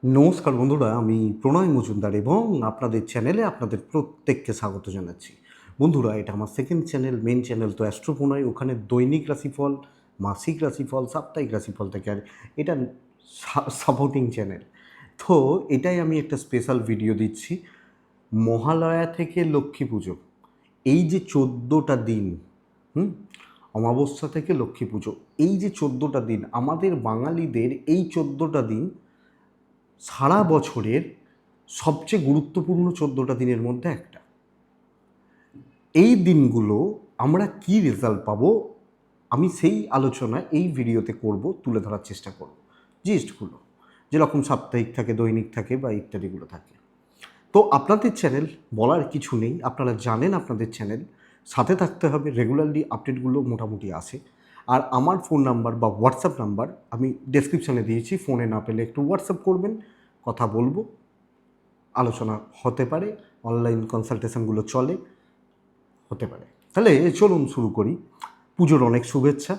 নমস্কার বন্ধুরা, আমি প্রণয় মজুমদার এবং আপনাদের চ্যানেলে আপনাদের প্রত্যেককে স্বাগত জানাচ্ছি। বন্ধুরা, এটা আমার সেকেন্ড চ্যানেল। মেন চ্যানেল তো অ্যাস্ট্রো প্রণয়, ওখানে দৈনিক রাশিফল, মাসিক রাশিফল, সাপ্তাহিক রাশিফল থাকে। আর এটা সাপোর্টিং চ্যানেল। তো এটাই আমি একটা স্পেশাল ভিডিও দিচ্ছি। মহালয়া থেকে লক্ষ্মী পুজো, এই যে 14টা দিন, অমাবস্যা থেকে লক্ষ্মী পুজো, এই যে 14টা দিন, আমাদের বাঙালিদের এই 14টা দিন সারা বছরের সবচেয়ে গুরুত্বপূর্ণ 14টা দিনের মধ্যে একটা। এই দিনগুলো আমরা কি রেজাল্ট পাবো, আমি সেই আলোচনা এই ভিডিওতে করব, তুলে ধরার চেষ্টা করব। জিস্টগুলো যেরকম সাপ্তাহিক থাকে, দৈনিক থাকে বা ইত্যাদিগুলো থাকে। তো আপনাদের চ্যানেল, বলার কিছু নেই, আপনারা জানেন আপনাদের চ্যানেল, সাথে থাকতে হবে। রেগুলারলি আপডেটগুলো মোটামুটি আসে। আর আমার ফোন নাম্বার বা হোয়াটসঅ্যাপ নাম্বার আমি ডেসক্রিপশানে দিয়েছি। ফোনে না পেলে একটু হোয়াটসঅ্যাপ করবেন, কথা বলবো, আলোচনা হতে পারে, অনলাইন কনসালটেশনগুলো চলে, হতে পারে। তাহলে চলুন শুরু করি। পুজোর অনেক শুভেচ্ছা,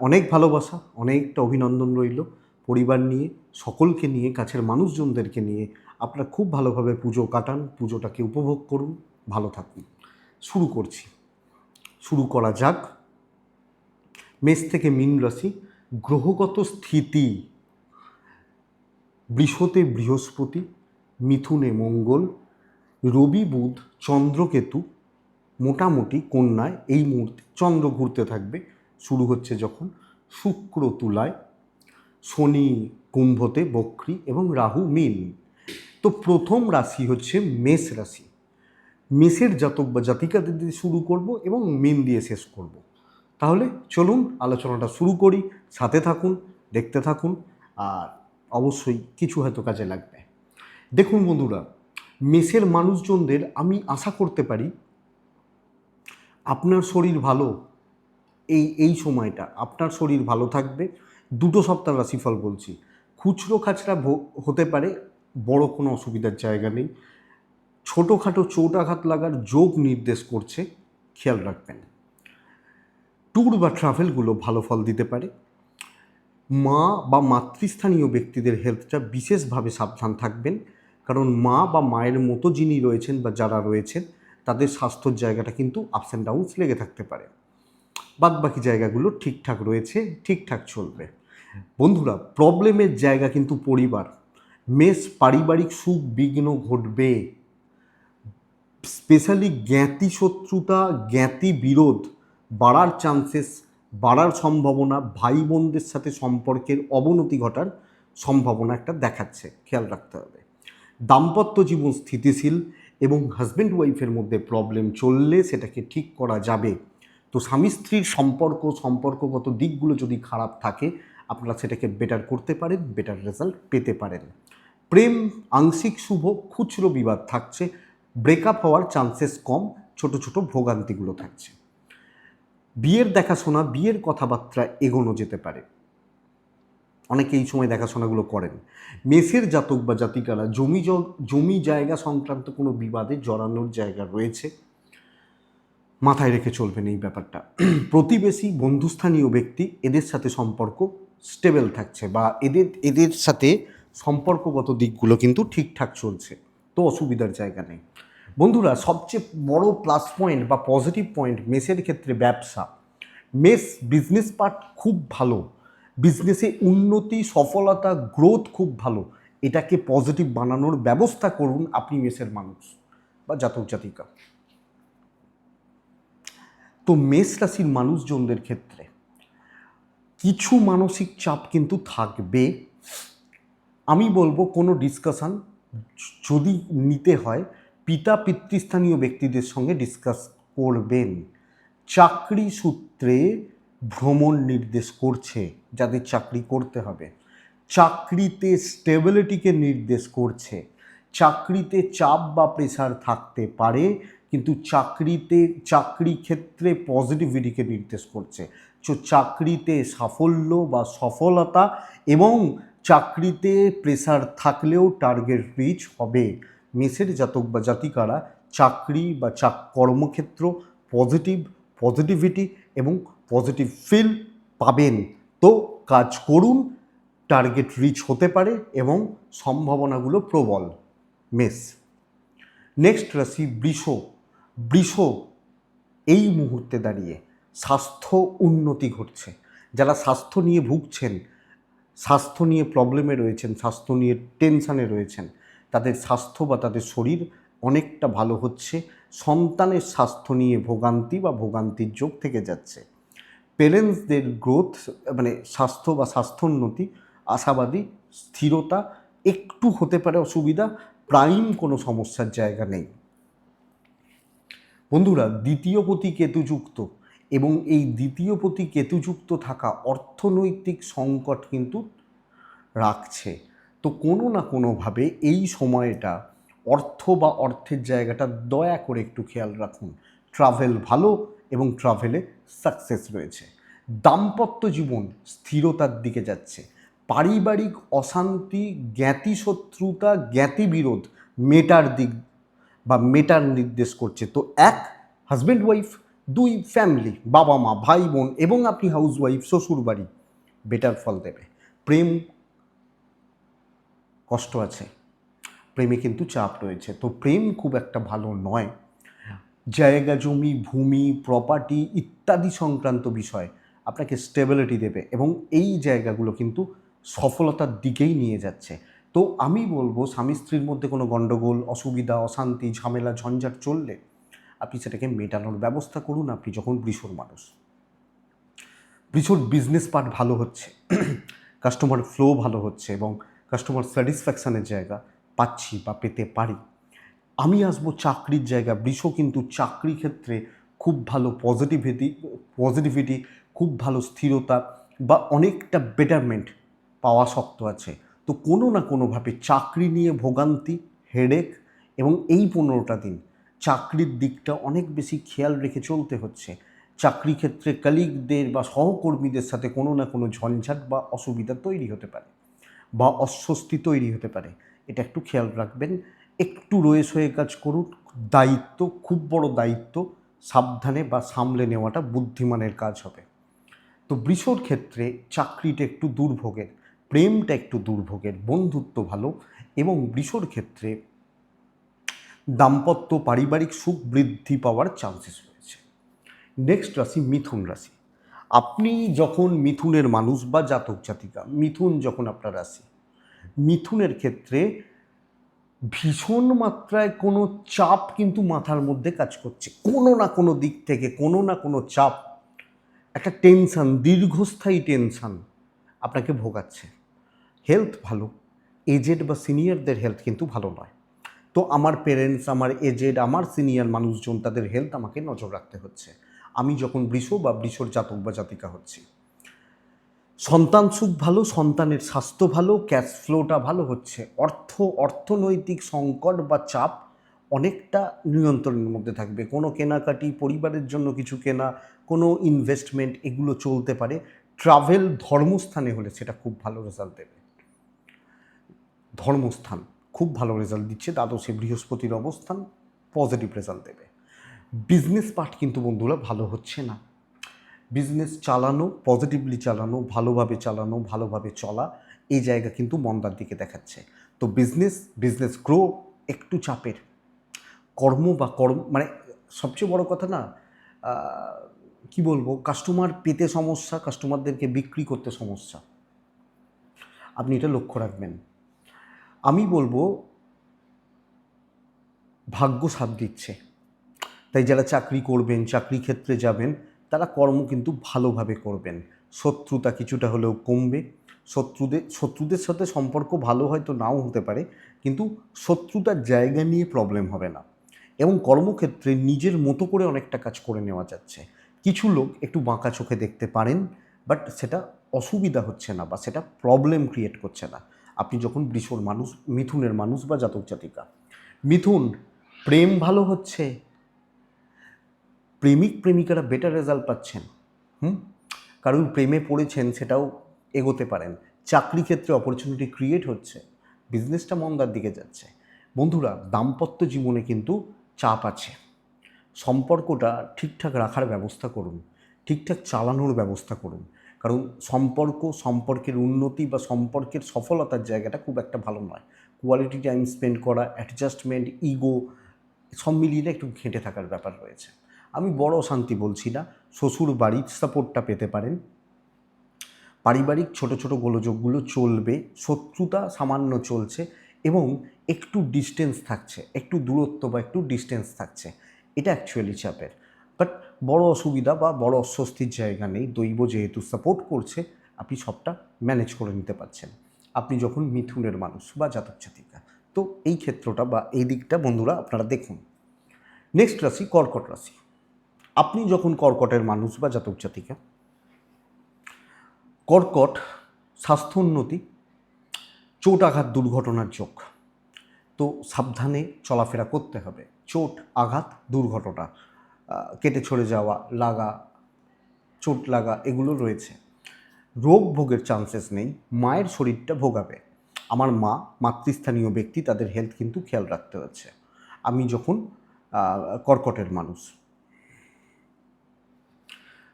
অনেক ভালোবাসা, অনেকটা অভিনন্দন রইল। পরিবার নিয়ে, সকলকে নিয়ে, কাছের মানুষজনদেরকে নিয়ে আপনারা খুব ভালোভাবে পুজো কাটান, পুজোটাকে উপভোগ করুন, ভালো থাকুন। শুরু করছি, শুরু করা যাক। মেষ থেকে মীন রাশি, গ্রহগত স্থিতি: বৃষতে বৃহস্পতি, মিথুনে মঙ্গল, রবি বুধ চন্দ্রকেতু, মোটামুটি কন্যায় এই মুহূর্তে চন্দ্র ঘুরতে থাকবে, শুরু হচ্ছে যখন। শুক্র তুলায়, শনি কুম্ভতে বক্রী এবং রাহু মীন। তো প্রথম রাশি হচ্ছে মেষ রাশি। মেষের জাতক বা জাতিকাদের দিয়ে শুরু করব এবং মীন দিয়ে শেষ করব। তাহলে চলুন আলোচনাটা শুরু করি, সাথে থাকুন, দেখতে থাকুন, আর অবশ্যই কিছু হয়তো কাজে লাগবে। দেখুন বন্ধুরা, মেষের মানুষজনদের আমি আশা করতে পারি আপনার শরীর ভালো, এই সময়টা আপনার শরীর ভালো থাকবে। দুটো সপ্তাহ রাশিফল বলছি, খুচরো খাচরা হতে পারে, বড় কোনো অসুবিধার জায়গা নেই। ছোটোখাটো চোট আঘাত লাগার যোগ নির্দেশ করছে, খেয়াল রাখবেন। ট্যুর বা ট্রাভেলগুলো ভালো ফল দিতে পারে। মা বা মাতৃস্থানীয় ব্যক্তিদের হেলথটা বিশেষভাবে সাবধান থাকবেন, কারণ মা বা মায়ের মতো যিনি রয়েছেন বা যারা রয়েছেন তাদের স্বাস্থ্যর জায়গাটা কিন্তু আপস অ্যান্ড ডাউনস লেগে থাকতে পারে। বাদবাকি জায়গাগুলো ঠিকঠাক রয়েছে, ঠিকঠাক চলবে। বন্ধুরা, প্রবলেমের জায়গা কিন্তু পরিবার। মেষ পারিবারিক সুখ বিঘ্ন ঘটবে, স্পেশালি জ্ঞাতি শত্রুতা, জ্ঞাতি বিরোধ বাড়ার চান্সেস, বাড়ার সম্ভাবনা, ভাই বোনদের সাথে সম্পর্কের অবনতি ঘটার সম্ভাবনা একটা দেখাচ্ছে, খেয়াল রাখতে হবে। দাম্পত্য জীবন স্থিতিশীল এবং হাজব্যান্ড ওয়াইফের মধ্যে প্রবলেম চললে সেটাকে ঠিক করা যাবে। তো স্বামী স্ত্রীর সম্পর্কগত দিকগুলো যদি খারাপ থাকে, আপনারা সেটাকে বেটার করতে পারেন, বেটার রেজাল্ট পেতে পারেন। প্রেম আংশিক শুভ, খুচরো বিবাদ থাকছে, ব্রেকআপ হওয়ার চান্সেস কম, ছোট ছোট ভোগান্তিগুলো থাকছে। বিয়ের দেখাশোনা, বিয়ের কথাবার্তা এগোনো যেতে পারে, অনেকে এই সময় দেখাশোনাগুলো করেন। মেষের জাতক বা জাতিকারা জমি জায়গা সংক্রান্ত কোনো বিবাদে জড়ানোর জায়গা রয়েছে, মাথায় রেখে চলবেন এই ব্যাপারটা। প্রতিবেশী, বন্ধুস্থানীয় ব্যক্তি, এদের সাথে সম্পর্ক স্টেবল থাকছে, বা এদের সাথে সম্পর্কগত দিকগুলো কিন্তু ঠিকঠাক চলছে, তো অসুবিধার জায়গা নেই। বন্ধুরা, সবচেয়ে বড় প্লাস পয়েন্ট বা পজিটিভ পয়েন্ট মেষের ক্ষেত্রে ব্যবসা। মেষ বিজনেস পার্ট খুব ভালো, বিজনেসে উন্নতি, সফলতা, গ্রোথ খুব ভালো। এটাকে পজিটিভ বানানোর ব্যবস্থা করুন আপনি মেষের মানুষ বা জাতক জাতিকা। তো মেষ রাশির মানুষজনদের ক্ষেত্রে কিছু মানসিক চাপ কিন্তু থাকবে। আমি বলবো কোনো ডিসকাশন যদি নিতে হয়, পিতা পিতৃস্থানীয় ব্যক্তিদের সঙ্গে ডিসকাস করবেন। চাকরি সূত্রে ভ্রমণ নির্দেশ করছে, যাদের চাকরি করতে হবে। চাকরিতে স্টেবিলিটিকে নির্দেশ করছে। চাকরিতে চাপ বা প্রেশার থাকতে পারে, কিন্তু চাকরি ক্ষেত্রে পজিটিভিটিকে নির্দেশ করছে। চাকরিতে সাফল্য বা সফলতা, এবং চাকরিতে প্রেশার থাকলেও টার্গেট রিচ হবে। মেষের জাতক বা জাতিকারা চাকরি বা কর্মক্ষেত্র পজিটিভিটি এবং পজিটিভ ফিল পাবেন। তো কাজ করুন, টার্গেট রিচ হতে পারে এবং সম্ভাবনাগুলো প্রবল। মেষ। নেক্সট রাশি বৃষ। বৃষ এই মুহূর্তে দাঁড়িয়ে স্বাস্থ্য উন্নতি ঘটছে। যারা স্বাস্থ্য নিয়ে ভুগছেন, স্বাস্থ্য নিয়ে প্রবলেমে রয়েছেন, স্বাস্থ্য নিয়ে টেনশানে রয়েছেন, তাদের স্বাস্থ্য বা তাদের শরীর অনেকটা ভালো হচ্ছে। সন্তানের স্বাস্থ্য নিয়ে ভোগান্তি বা ভোগান্তির যোগ থেকে যাচ্ছে। পেরেন্টসদের গ্রোথ মানে স্বাস্থ্য বা স্বাস্থ্যোন্নতি আশাবাদী। স্থিরতা একটু হতে পারে অসুবিধা, প্রাইম কোনো সমস্যার জায়গা নেই। বন্ধুরা, দ্বিতীয় পতি কেতুযুক্ত এবং এই দ্বিতীয় পতি কেতুযুক্ত থাকা অর্থনৈতিক সংকট কিন্তু রাখছে। তো কোনো না কোনোভাবে এই সময়টা অর্থ বা অর্থের জায়গাটা দয়া করে একটু খেয়াল রাখুন। ট্রাভেল ভালো এবং ট্রাভেলে সাকসেস রয়েছে। দাম্পত্য জীবন স্থিরতার দিকে যাচ্ছে। পারিবারিক অশান্তি, জ্ঞাতি শত্রুতা, জ্ঞাতি বিরোধ মেটার দিক বা মেটার নির্দেশ করছে। তো এক, হাজব্যান্ড ওয়াইফ, দুই, ফ্যামিলি, বাবা মা, ভাই বোন এবং আপনি হাউস ওয়াইফ, শ্বশুর বাড়ি বেটার ফল দেবে। প্রেম কষ্ট আছে, প্রেমে কিন্তু চাপ রয়েছে, তো প্রেম খুব একটা ভালো নয়। জায়গা জমি, ভূমি, প্রপার্টি ইত্যাদি সংক্রান্ত বিষয় আপনাকে স্টেবিলিটি দেবে এবং এই জায়গাগুলো কিন্তু সফলতার দিকেই নিয়ে যাচ্ছে। তো আমি বলবো, স্বামী স্ত্রীর মধ্যে কোনো গণ্ডগোল, অসুবিধা, অশান্তি, ঝামেলা, ঝঞ্ঝাট চললে আপনি সেটাকে মেটানোর ব্যবস্থা করুন। আপনি যখন বৃষর মানুষ, বৃষর বিজনেস পার্ট ভালো হচ্ছে, কাস্টমার ফ্লো ভালো হচ্ছে এবং কাস্টমার স্যাটিসফ্যাকশানের জায়গা পাচ্ছি বা পেতে পারি। আমি আসবো চাকরির জায়গা। বৃষ কিন্তু চাকরি ক্ষেত্রে খুব ভালো পজিটিভিটি, খুব ভালো স্থিরতা বা অনেকটা বেটারমেন্ট পাওয়া শক্ত আছে। তো কোনো না কোনোভাবে চাকরি নিয়ে ভোগান্তি, হেডেক এবং এই 15টা দিন চাকরির দিকটা অনেক বেশি খেয়াল রেখে চলতে হচ্ছে। চাকরি ক্ষেত্রে কলিগদের বা সহকর্মীদের সাথে কোনো না কোনো ঝঞ্ঝাট বা অসুবিধা তৈরি হতে পারে বা অস্বস্তি তৈরি হতে পারে, এটা একটু খেয়াল রাখবেন। একটু রয়ে সয়ে কাজ করুন। দায়িত্ব, খুব বড় দায়িত্ব সাবধানে বা সামলে নেওয়াটা বুদ্ধিমানের কাজ হবে। তো বৃষর ক্ষেত্রে চাকরিটা একটু দুর্ভোগের, প্রেমটা একটু দুর্ভোগের, বন্ধুত্ব ভালো এবং বৃষর ক্ষেত্রে দাম্পত্য পারিবারিক সুখ বৃদ্ধি পাওয়ার চান্সেস রয়েছে। নেক্সট রাশি মিথুন রাশি। আপনি যখন মিথুনের মানুষ বা জাতক জাতিকা, মিথুন যখন আপনার রাশি, মিথুনের ক্ষেত্রে ভীষণ মাত্রায় কোনো চাপ কিন্তু মাথার মধ্যে কাজ করছে। কোনো না কোনো দিক থেকে কোনো না কোনো চাপ, একটা টেনশান, দীর্ঘস্থায়ী টেনশান আপনাকে ভোগাচ্ছে। হেলথ ভালো, এজেড বা সিনিয়রদের হেলথ কিন্তু ভালো নয়। তো আমার পেরেন্টস, আমার এজেড, আমার সিনিয়র মানুষজন, তাদের হেলথ আমাকে নজর রাখতে হচ্ছে আমি যখন বৃষ বা বৃষর জাতক বা জাতিকা হচ্ছি। সন্তান সুখ ভালো, সন্তানের স্বাস্থ্য ভালো, ক্যাশ ফ্লোটা ভালো হচ্ছে। অর্থনৈতিক সংকট বা চাপ অনেকটা নিয়ন্ত্রণের মধ্যে থাকবে। কোনো কেনাকাটি, পরিবারের জন্য কিছু কেনা, কোনো ইনভেস্টমেন্ট, এগুলো চলতে পারে। ট্রাভেল ধর্মস্থানে হলে সেটা খুব ভালো রেজাল্ট দেবে। ধর্মস্থান খুব ভালো রেজাল্ট দিচ্ছে, দ্বাদশে বৃহস্পতির অবস্থান পজিটিভ রেজাল্ট দেবে। বিজনেস পার্ট কিন্তু বন্ধুরা ভালো হচ্ছে না। বিজনেস চালানো, পজিটিভলি চালানো, ভালোভাবে চলা, এই জায়গা কিন্তু মন্দার দিকে দেখাচ্ছে। তো বিজনেস গ্রো একটু চাপের। কর্ম মানে সবচেয়ে বড় কথা না, কি বলবো, কাস্টমার পেতে সমস্যা, কাস্টমারদেরকে বিক্রি করতে সমস্যা, আপনি এটা লক্ষ্য রাখবেন। আমি বলবো ভাগ্য সাথ দিচ্ছে, তাই যারা চাকরি করবেন, চাকরি ক্ষেত্রে যাবেন, তারা কর্ম কিন্তু ভালোভাবে করবেন। শত্রুতা কিছুটা হলেও কমবে। শত্রুদের সাথে সম্পর্ক ভালো হয়তো নাও হতে পারে, কিন্তু শত্রুতার জায়গা নিয়ে প্রবলেম হবে না এবং কর্মক্ষেত্রে নিজের মতো করে অনেকটা কাজ করে নেওয়া যাচ্ছে। কিছু লোক একটু বাঁকা চোখে দেখতে পারেন, বাট সেটা অসুবিধা হচ্ছে না বা সেটা প্রবলেম ক্রিয়েট করছে না আপনি যখন বৃষর মানুষ, মিথুনের মানুষ বা জাতক জাতিকা। মিথুন, প্রেম ভালো হচ্ছে, প্রেমিকারা বেটার রেজাল্ট পাচ্ছেন। কারণ প্রেমে পড়েছেন সেটাও এগোতে পারেন। চাকরি ক্ষেত্রে অপরচুনিটি ক্রিয়েট হচ্ছে, বিজনেসটা মন্দার দিকে যাচ্ছে। বন্ধুরা, দাম্পত্য জীবনে কিন্তু চাপ আছে। সম্পর্কটা ঠিকঠাক রাখার ব্যবস্থা করুন, ঠিকঠাক চালানোর ব্যবস্থা করুন। কারণ সম্পর্কের উন্নতি বা সম্পর্কের সফলতার জায়গাটা খুব একটা ভালো নয়। কোয়ালিটি টাইম স্পেন্ড করা, অ্যাডজাস্টমেন্ট, ইগো সব মিলিয়ে একটু ঘেঁটে থাকার ব্যাপার রয়েছে। আমি বড় শান্তি বলছি না, শ্বশুর বাড়ির সাপোর্টটা পেতে পারেন। পারিবারিক ছোট ছোট গোলযোগগুলো চলবে, শত্রুতা সামান্য চলছে এবং একটু ডিস্টেন্স থাকছে, একটু দূরত্ব বা একটু ডিস্টেন্স থাকছে। এটা অ্যাকচুয়ালি চাপের, বাট বড় অসুবিধা বা বড় অস্বস্তির জায়গা নেই। দৈব যেহেতু সাপোর্ট করছে, আপনি সবটা ম্যানেজ করে নিতে পারছেন আপনি যখন মিথুনের মানুষ বা জাতক জাতিকা। তো এই ক্ষেত্রটা বা এই দিকটা বন্ধুরা আপনারা দেখুন। নেক্সট রাশি কর্কট রাশি। আপনি যখন কর্কটের মানুষ বা জাতক জাতিকা, কর্কট স্বাস্থ্য উন্নতি, চোট আঘাত দুর্ঘটনার যোগ। তো সাবধানে চলাফেরা করতে হবে। চোট আঘাত দুর্ঘটনা, কেটে ছড়ে যাওয়া, লাগা, চোট লাগা এগুলো রয়েছে। রোগ ভোগের চান্সেস নেই। মায়ের শরীরটা ভোগাবে। আমার মা মাতৃস্থানীয় ব্যক্তি, তাদের হেলথ কিন্তু খেয়াল রাখতে হচ্ছে। আমি যখন কর্কটের মানুষ,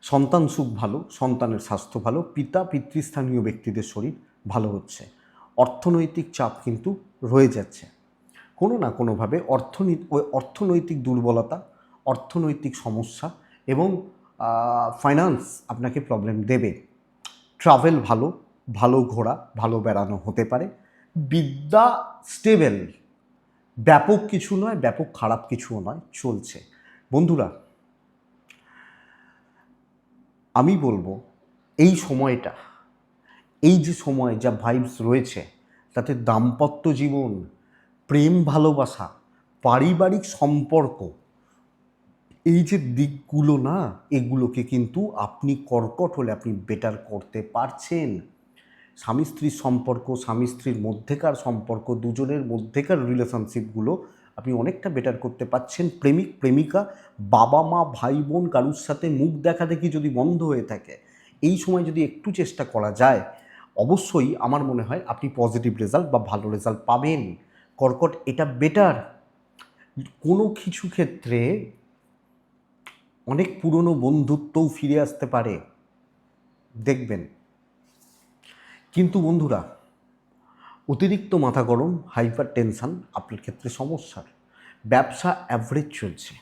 সন্তান সুখ ভালো, সন্তানের স্বাস্থ্য ভালো, পিতৃস্থানীয় ব্যক্তিদের শরীর ভালো হচ্ছে। অর্থনৈতিক চাপ কিন্তু রয়ে যাচ্ছে কোনো না কোনোভাবে। অর্থনৈতিক দুর্বলতা, অর্থনৈতিক সমস্যা এবং ফাইন্যান্স আপনাকে প্রবলেম দেবে। ট্রাভেল ভালো, ভালো ঘোরা, ভালো বেড়ানো হতে পারে। বিদ্যা স্টেবল, ব্যাপক কিছু নয়, ব্যাপক খারাপ কিছুও নয়, চলছে। বন্ধুরা, আমি বলবো এই সময়টা, এই যে সময় যা ভাইবস রয়েছে, তাতে দাম্পত্য জীবন, প্রেম ভালোবাসা, পারিবারিক সম্পর্ক, এই যে দিকগুলো না, এগুলোকে কিন্তু আপনি কর্কট হলে আপনি বেটার করতে পারছেন। স্বামী স্ত্রীর সম্পর্ক, স্বামী স্ত্রীর মধ্যেকার সম্পর্ক, দুজনের মধ্যেকার রিলেশনশিপগুলো আপনি অনেকটা বেটার করতে পারছেন। প্রেমিক প্রেমিকা, বাবা মা, ভাই বোন, কারুর সাথে মুখ দেখা দেখি যদি বন্ধ হয়ে থাকে, এই সময় যদি একটু চেষ্টা করা যায়, অবশ্যই আমার মনে হয় আপনি পজিটিভ রেজাল্ট বা ভালো রেজাল্ট পাবেন। কর্কট এটা বেটার। কোনো কিছু ক্ষেত্রে অনেক পুরনো বন্ধুত্বও ফিরে আসতে পারে, দেখবেন। কিন্তু বন্ধুরা, অতিরিক্ত মাথা গরম, হাইপার টেনশান আপনার ক্ষেত্রে সমস্যার। ব্যবসা অ্যাভারেজ চলছে,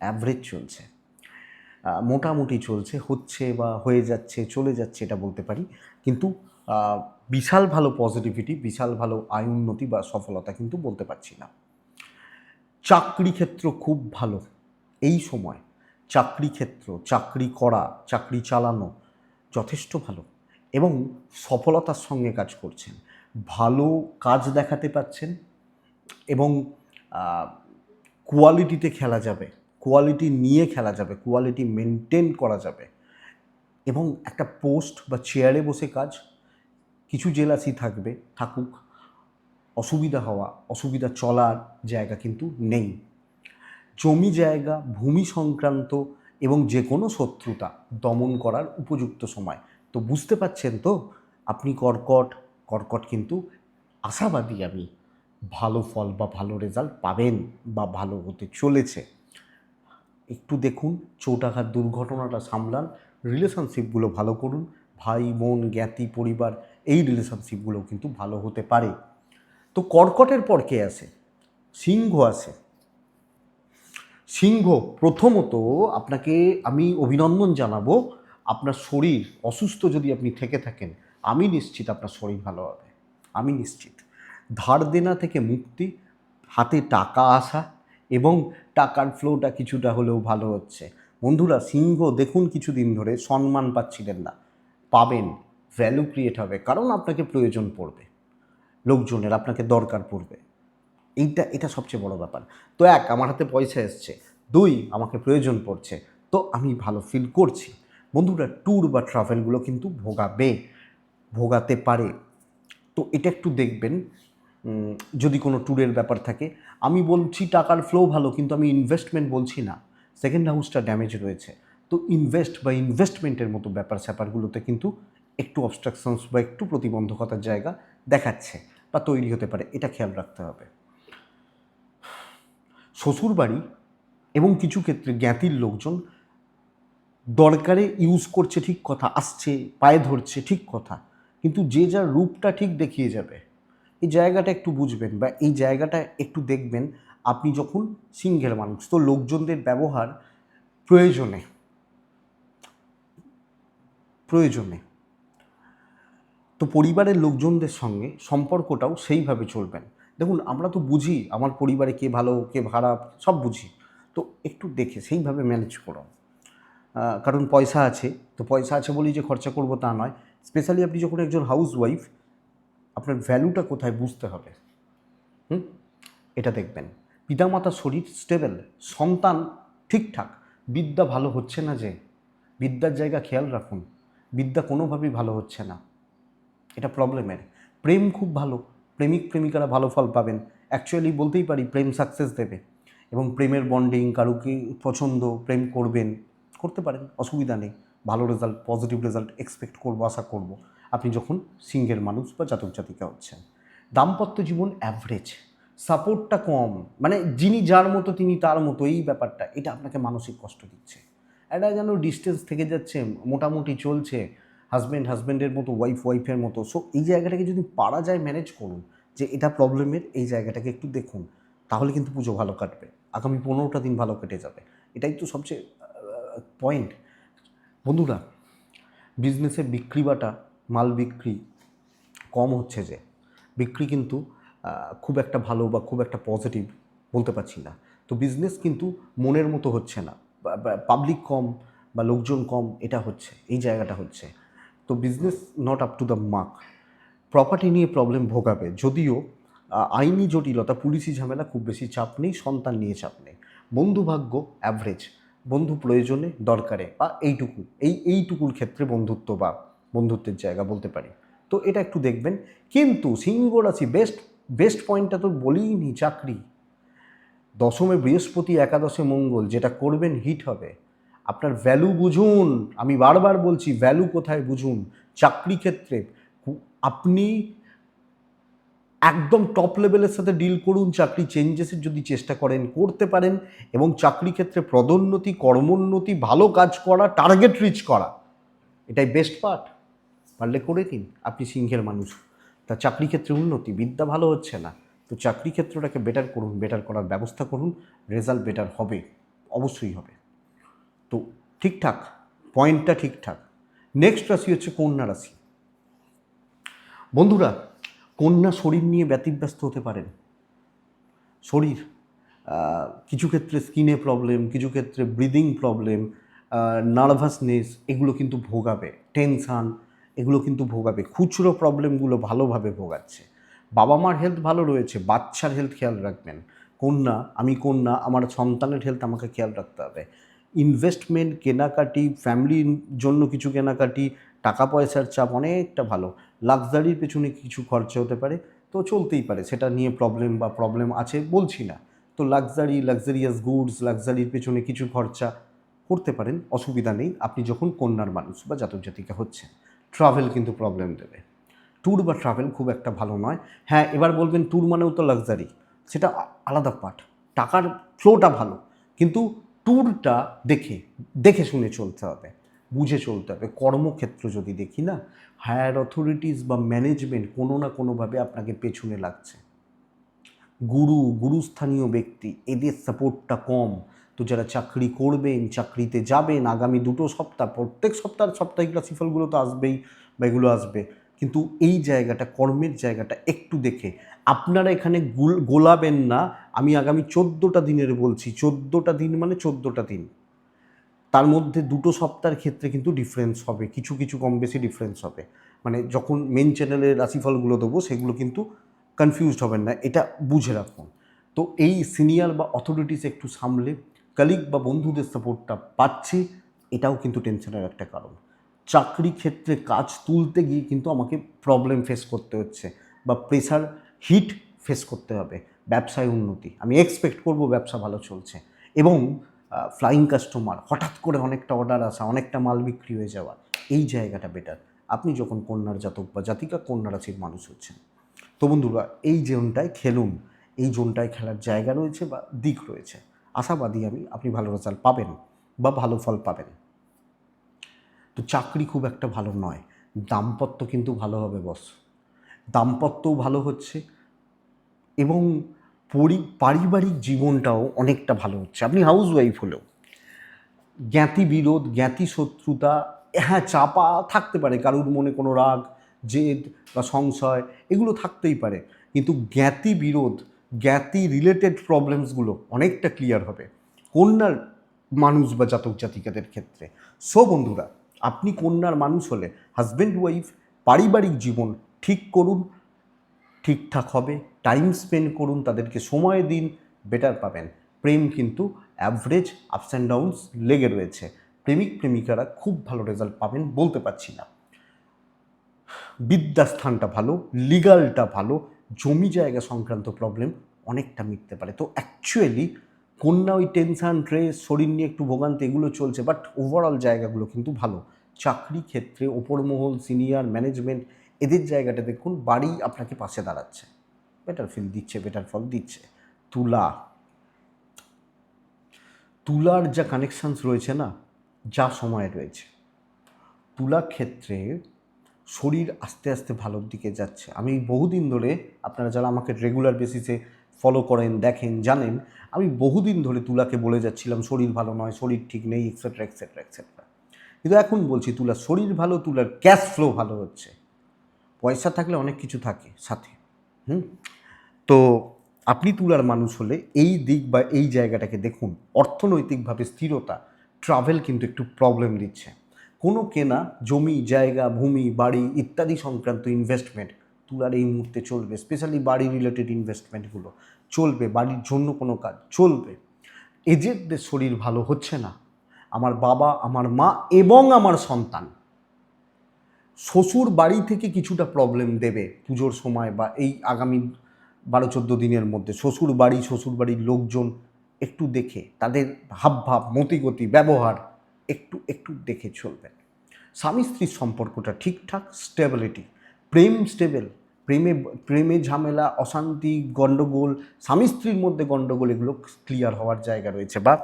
অ্যাভারেজ চলছে, মোটামুটি চলছে, হচ্ছে বা হয়ে যাচ্ছে, চলে যাচ্ছে এটা বলতে পারি। কিন্তু বিশাল ভালো পজিটিভিটি, বিশাল ভালো আয় উন্নতি বা সফলতা কিন্তু বলতে পারছি না। চাকরি ক্ষেত্র খুব ভালো এই সময়। চাকরি ক্ষেত্র, চাকরি করা, চাকরি চালানো যথেষ্ট ভালো এবং সফলতার সঙ্গে কাজ করছেন। ভালো কাজ দেখাতে পাচ্ছেন এবং কোয়ালিটিতে খেলা যাবে, কোয়ালিটি নিয়ে খেলা যাবে, কোয়ালিটি মেনটেন করা যাবে এবং একটা পোস্ট বা চেয়ারে বসে কাজ। কিছু জেলাসি থাকবে, থাকুক, অসুবিধা চলার জায়গা কিন্তু নেই। জমি জায়গা, ভূমি সংক্রান্ত এবং যে কোনো শত্রুতা দমন করার উপযুক্ত সময়। তো বুঝতে পারছেন তো আপনি কর্কট কিন্তু আশাবাদী আমি, ভালো ফল বা ভালো রেজাল্ট পাবেন বা ভালো হতে চলেছে। একটু দেখুন, চোট আঘাত দুর্ঘটনাটা সামলান, রিলেশনশিপগুলো ভালো করুন। ভাই বোন, জ্ঞাতি, পরিবার, এই রিলেশনশিপগুলো কিন্তু ভালো হতে পারে। তো কর্কটের পর কে আসে? সিংহ আসে। সিংহ, প্রথমত আপনাকে আমি অভিনন্দন জানাবো। আপনার শরীর অসুস্থ যদি আপনি থেকে থাকেন, আমি নিশ্চিত আপনার শরীর ভালো হবে, আমি নিশ্চিত। ধার দেনা থেকে মুক্তি, হাতে টাকা আসা এবং টাকার ফ্লোটা কিছুটা হলেও ভালো হচ্ছে। বন্ধুরা, সিংহ দেখুন কিছুদিন ধরে সম্মান পাচ্ছিলেন না, পাবেন। ভ্যালু ক্রিয়েট হবে, কারণ আপনাকে প্রয়োজন পড়বে, লোকজনের আপনাকে দরকার পড়বে। এটা সবচেয়ে বড় ব্যাপার। তো এক, আমার হাতে পয়সা এসছে। দুই, আমাকে প্রয়োজন পড়ছে, তো আমি ভালো ফিল করছি। বন্ধুরা, ট্যুর বা ট্রাভেলগুলো কিন্তু ভোগাতে পারে। তো এটা একটু দেখবেন। যদি কোনো ট্যুরের ব্যাপার থাকে, আমি বলছি টাকার ফ্লো ভালো, কিন্তু আমি ইনভেস্টমেন্ট বলছি না। সেকেন্ড হাউসটা ড্যামেজ রয়েছে, তো ইনভেস্টমেন্টের মতো ব্যাপার স্যাপারগুলোতে কিন্তু একটু অবস্ট্রাকশনস বা একটু প্রতিবন্ধকতার জায়গা দেখাচ্ছে বা তৈরি হতে পারে, এটা খেয়াল রাখতে হবে। শ্বশুরবাড়ি এবং কিছু ক্ষেত্রে জ্ঞাতির লোকজন দরকারে ইউজ করছে ঠিক কথা, আসছে পায়ে ধরছে ঠিক কথা, কিন্তু যে যার রূপটা ঠিক দেখিয়ে যাবে। এই জায়গাটা একটু বুঝবেন বা এই জায়গাটা একটু দেখবেন। আপনি যখন সিঙ্গেল মানুষ, তো লোকজনদের ব্যবহার প্রয়োজনে প্রয়োজনে তো পরিবারের লোকজনদের সঙ্গে সম্পর্কটাও সেইভাবে চলবেন। দেখুন, আমরা তো বুঝি আমার পরিবারে কে ভালো কে খারাপ সব বুঝি, তো একটু দেখে সেইভাবে ম্যানেজ করো। কারণ পয়সা আছে, তো পয়সা আছে বলেই যে খরচা করবো তা নয়। স্পেশালি আপনি যখন একজন হাউস ওয়াইফ, আপনার ভ্যালুটা কোথায় বুঝতে হবে। হুম, এটা দেখবেন। পিতামাতার শরীর স্টেবল, সন্তান ঠিকঠাক, বিদ্যা ভালো হচ্ছে না, যে বিদ্যার জায়গা খেয়াল রাখুন। বিদ্যা কোনোভাবেই ভালো হচ্ছে না, এটা প্রবলেমের। প্রেম খুব ভালো, প্রেমিক প্রেমিকারা ভালো ফল পাবেন। অ্যাকচুয়ালি বলতেই পারি প্রেম সাকসেস দেবে, এবং প্রেমের বন্ডিং, কারুকে পছন্দ, প্রেম করবেন, করতে পারেন, অসুবিধা নেই। ভালো রেজাল্ট, পজিটিভ রেজাল্ট এক্সপেক্ট করবো, আশা করব আপনি যখন সিঙ্গেল মানুষ বা জাতক জাতিকা হচ্ছেন। দাম্পত্য জীবন অ্যাভারেজ, সাপোর্টটা কম, মানে যিনি যার মতো তিনি তার মতো, এই ব্যাপারটা এটা আপনাকে মানসিক কষ্ট দিচ্ছে। এটা যেন ডিস্টেন্স থেকে যাচ্ছে, মোটামুটি চলছে, হাজব্যান্ডের মতো, ওয়াইফের মতো। সো এই জায়গাটাকে যদি পারা যায় ম্যানেজ করুন, যে এটা প্রবলেমের, এই জায়গাটাকে একটু দেখুন, তাহলে কিন্তু পুজো ভালো কাটবে, আগামী 15টা দিন ভালো কেটে যাবে। এটাই তো সবচেয়ে পয়েন্ট। বন্ধুরা, বিজনেসে বিক্রি বাটা, মাল বিক্রি কম হচ্ছে, যে বিক্রি কিন্তু খুব একটা ভালো বা খুব একটা পজিটিভ বলতে পারছি না। তো বিজনেস কিন্তু মনের মতো হচ্ছে না, পাবলিক কম বা লোকজন কম, এটা হচ্ছে, এই জায়গাটা হচ্ছে। তো business not up to the mark. Property নিয়ে প্রবলেম ভোগাবে, যদিও আইনি জটিলতা, পুলিশি ঝামেলা খুব বেশি চাপ নেই, সন্তান নিয়ে চাপ নেই। বন্ধু ভাগ্য অ্যাভারেজ, বন্ধু প্রয়োজনে দরকারে বা এইটুকুর ক্ষেত্রে বন্ধুত্ব বা বন্ধুত্বের জায়গা বলতে পারি। তো এটা একটু দেখবেন। কিন্তু সিংহ রাশি বেস্ট পয়েন্টটা তো বলিনি, চাকরি। দশমে বৃহস্পতি, একাদশে মঙ্গল, যেটা করবেন হিট হবে। আপনার ভ্যালু বুঝুন, আমি বারবার বলছি ভ্যালু কোথায় বুঝুন। চাকরি ক্ষেত্রে আপনি একদম টপ লেভেলের সাথে ডিল করুন, চাকরি চেঞ্জেসের যদি চেষ্টা করেন করতে পারেন, এবং চাকরি ক্ষেত্রে পদোন্নতি, কর্মোন্নতি, ভালো কাজ করা, টার্গেট রিচ করা, এটাই বেস্ট পার্ট। পারলে করে দিন, আপনি সিংহের মানুষ। তা চাকরি ক্ষেত্রে উন্নতি, বিদ্যা ভালো হচ্ছে না, তো চাকরি ক্ষেত্রটাকে বেটার করুন, বেটার করার ব্যবস্থা করুন, রেজাল্ট বেটার হবে, অবশ্যই হবে। তো ঠিকঠাক, পয়েন্টটা ঠিকঠাক। নেক্সট রাশি হচ্ছে কন্যা রাশি। বন্ধুরা, কন্যা শরীর নিয়ে ব্যতিব্যস্ত হতে পারেন। শরীর, কিছু ক্ষেত্রে স্কিনে প্রবলেম, কিছু ক্ষেত্রে ব্রিদিং প্রবলেম, নার্ভাসনেস, এগুলো কিন্তু ভোগাবে। টেনশান, এগুলো কিন্তু ভোগাবে। খুচরো প্রবলেমগুলো ভালোভাবে ভোগাচ্ছে। বাবা মার হেলথ ভালো রয়েছে, বাচ্চার হেলথ খেয়াল রাখবেন। আমি কন্যা, আমার সন্তানের হেলথ আমাকে খেয়াল রাখতে হবে। ইনভেস্টমেন্ট, কেনাকাটি, ফ্যামিলির জন্য কিছু কেনাকাটি, টাকা পয়সার চাপ অনেকটা ভালো। লাক্সারির পেছনে কিছু খরচা হতে পারে, তো চলতেই পারে, সেটা নিয়ে প্রবলেম আছে বলছি না। তো লাক্সারিয়াস গুডস, লাক্সারির পেছনে কিছু খরচা করতে পারেন, অসুবিধা নেই, আপনি যখন কন্যার মানুষ বা জাতক জাতিকা হচ্ছেন। ট্রাভেল কিন্তু প্রবলেম দেবে, ট্যুর বা ট্রাভেল খুব একটা ভালো নয়। হ্যাঁ, এবার বলবেন ট্যুর মানেও তো লাক্সারি, সেটা আলাদা পার্ট। টাকার ফ্লোটা ভালো, কিন্তু ট্যুরটা দেখে দেখে শুনে চলতে হবে, বুঝে চলতে হবে। কর্মক্ষেত্র যদি দেখি না, হায়ার অথরিটিস বা ম্যানেজমেন্ট কোনো না কোনোভাবে আপনাকে পেছনে লাগছে। গুরুস্থানীয় ব্যক্তি, এদের সাপোর্টটা কম। তো যারা চাকরি করবেন, চাকরিতে যাবেন, আগামী 2 সপ্তাহ, প্রত্যেক সাপ্তাহিক রাশিফলগুলো তো আসবেই বা এগুলো আসবে, কিন্তু এই জায়গাটা, কর্মের জায়গাটা একটু দেখে আপনারা এখানে গোলাবেন না। আমি আগামী 14টা দিনের বলছি, 14টা দিন মানে 14টা দিন, তার মধ্যে 2 সপ্তাহের ক্ষেত্রে কিন্তু ডিফারেন্স হবে, কিছু কিছু কম বেশি ডিফারেন্স হবে। মানে যখন মেন চ্যানেলের রাশিফলগুলো দেবো, সেগুলো কিন্তু কনফিউজড হবেন না, এটা বুঝে রাখুন। তো এই সিনিয়র বা অথরিটিস একটু সামলে, কলিগ বা বন্ধুদের সাপোর্টটা পাচ্ছি, এটাও কিন্তু টেনশনের একটা কারণ। চাকরি ক্ষেত্রে কাজ তুলতে গিয়ে কিন্তু আমাকে প্রবলেম ফেস করতে হচ্ছে, বা প্রেশার, হিট ফেস করতে হবে। ব্যবসায় উন্নতি, আমি এক্সপেক্ট করব ব্যবসা ভালো চলছে, এবং ফ্লাইং কাস্টমার, হঠাৎ করে অনেকটা অর্ডার আসা, অনেকটা মাল বিক্রি হয়ে যাওয়া, এই জায়গাটা বেটার আপনি যখন কন্যার জাতক বা জাতিকা, কন্যা রাশির মানুষ হচ্ছেন। তো বন্ধুরা, এই জোনটায় খেলুন, এই জোনটায় খেলার জায়গা রয়েছে বা দিক রয়েছে। আশাবাদী আমি, আপনি ভালো রেজাল্ট পাবেন বা ভালো ফল পাবেন। তো চাকরি খুব একটা ভালো নয়। দাম্পত্য কিন্তু ভালো হবে বস, দাম্পত্যও ভালো হচ্ছে এবং পারিবারিক জীবনটাও অনেকটা ভালো হচ্ছে। আপনি হাউস ওয়াইফ হলেও জ্ঞাতি বিরোধ, জ্ঞাতি শত্রুতা, হ্যাঁ চাপা থাকতে পারে, কারুর মনে কোনো রাগ, জেদ বা সংশয় এগুলো থাকতেই পারে, কিন্তু জ্ঞাতি বিরোধ, জ্ঞাতি রিলেটেড প্রবলেমসগুলো অনেকটা ক্লিয়ার হবে কন্যার মানুষ বা জাতক জাতিকাদের ক্ষেত্রে। সো বন্ধুরা, আপনি কন্যার মানুষ হলে হাজব্যান্ড ওয়াইফ পারিবারিক জীবন ঠিক করুন, ঠিকঠাক হবে, টাইম স্পেন্ড করুন, তাদেরকে সময় দিন, বেটার পাবেন। প্রেম কিন্তু অ্যাভারেজ আপস অ্যান্ড ডাউনস লেগে রয়েছে, প্রেমিক প্রেমিকারা খুব ভালো রেজাল্ট পাবেন বলতে পারছি না। বিদ্যাস্থানটা ভালো, লিগালটা ভালো, জমি জায়গা সংক্রান্ত প্রবলেম অনেকটা মিটতে পারে। তো অ্যাকচুয়ালি কন্যা ওই টেনশান, স্ট্রেস, শরীর নিয়ে একটু ভোগান্তি এগুলো চলছে, বাট ওভারঅল জায়গাগুলো কিন্তু ভালো। চাকরি ক্ষেত্রে ওপর মহল, সিনিয়র ম্যানেজমেন্ট এদের জায়গাটা দেখুন, বাড়ি আপনাকে পাশে দাঁড়াচ্ছে, বেটার ফিল দিচ্ছে, বেটার ফল দিচ্ছে। তুলা, তুলার যা কানেকশানস রয়েছে না, যা সময় রয়েছে, তুলা ক্ষেত্রে শরীর আস্তে আস্তে ভালোর দিকে যাচ্ছে। আমি বহুদিন ধরে, আপনারা যারা আমাকে রেগুলার বেসিসে ফলো করেন, দেখেন, জানেন, আমি বহুদিন ধরে তুলাকে বলে যাচ্ছিলাম শরীর ভালো নয়, শরীর ঠিক নেই, এক্সেট্রা এক্সেট্রা এক্সেট্রা। কিন্তু এখন বলছি তুলার শরীর ভালো, তুলার ক্যাশ ফ্লো ভালো হচ্ছে। পয়সা থাকলে অনেক কিছু থাকে সাথে। তো আপনি তুলার মানুষ হলে এই দিক বা এই জায়গাটাকে দেখুন। অর্থনৈতিকভাবে স্থিরতা, ট্রাভেল কিন্তু একটু প্রবলেম দিচ্ছে। কোনো কেনা জমি জায়গা, ভূমি, বাড়ি ইত্যাদি সংক্রান্ত ইনভেস্টমেন্ট তুলার এই মুহূর্তে চলবে, স্পেশালি বাড়ি রিলেটেড ইনভেস্টমেন্টগুলো চলবে, বাড়ির জন্য কোনো কাজ চলবে। এজেন্টদের শরীর ভালো হচ্ছে না, আমার বাবা, আমার মা এবং আমার সন্তান। শ্বশুর বাড়ি থেকে কিছুটা প্রবলেম দেবে পুজোর সময় বা এই আগামী 12-14 দিনের মধ্যে। শ্বশুর বাড়ির লোকজন একটু দেখে, তাদের হাবভাব, মতিগতি, ব্যবহার একটু একটু দেখে চলবেন। স্বামী স্ত্রীর সম্পর্কটা ঠিকঠাক, স্টেবিলিটি, প্রেম স্টেবল, প্রেমে ঝামেলা, অশান্তি, গণ্ডগোল, স্বামী স্ত্রীর মধ্যে গণ্ডগোল এগুলো ক্লিয়ার হওয়ার জায়গা রয়েছে বা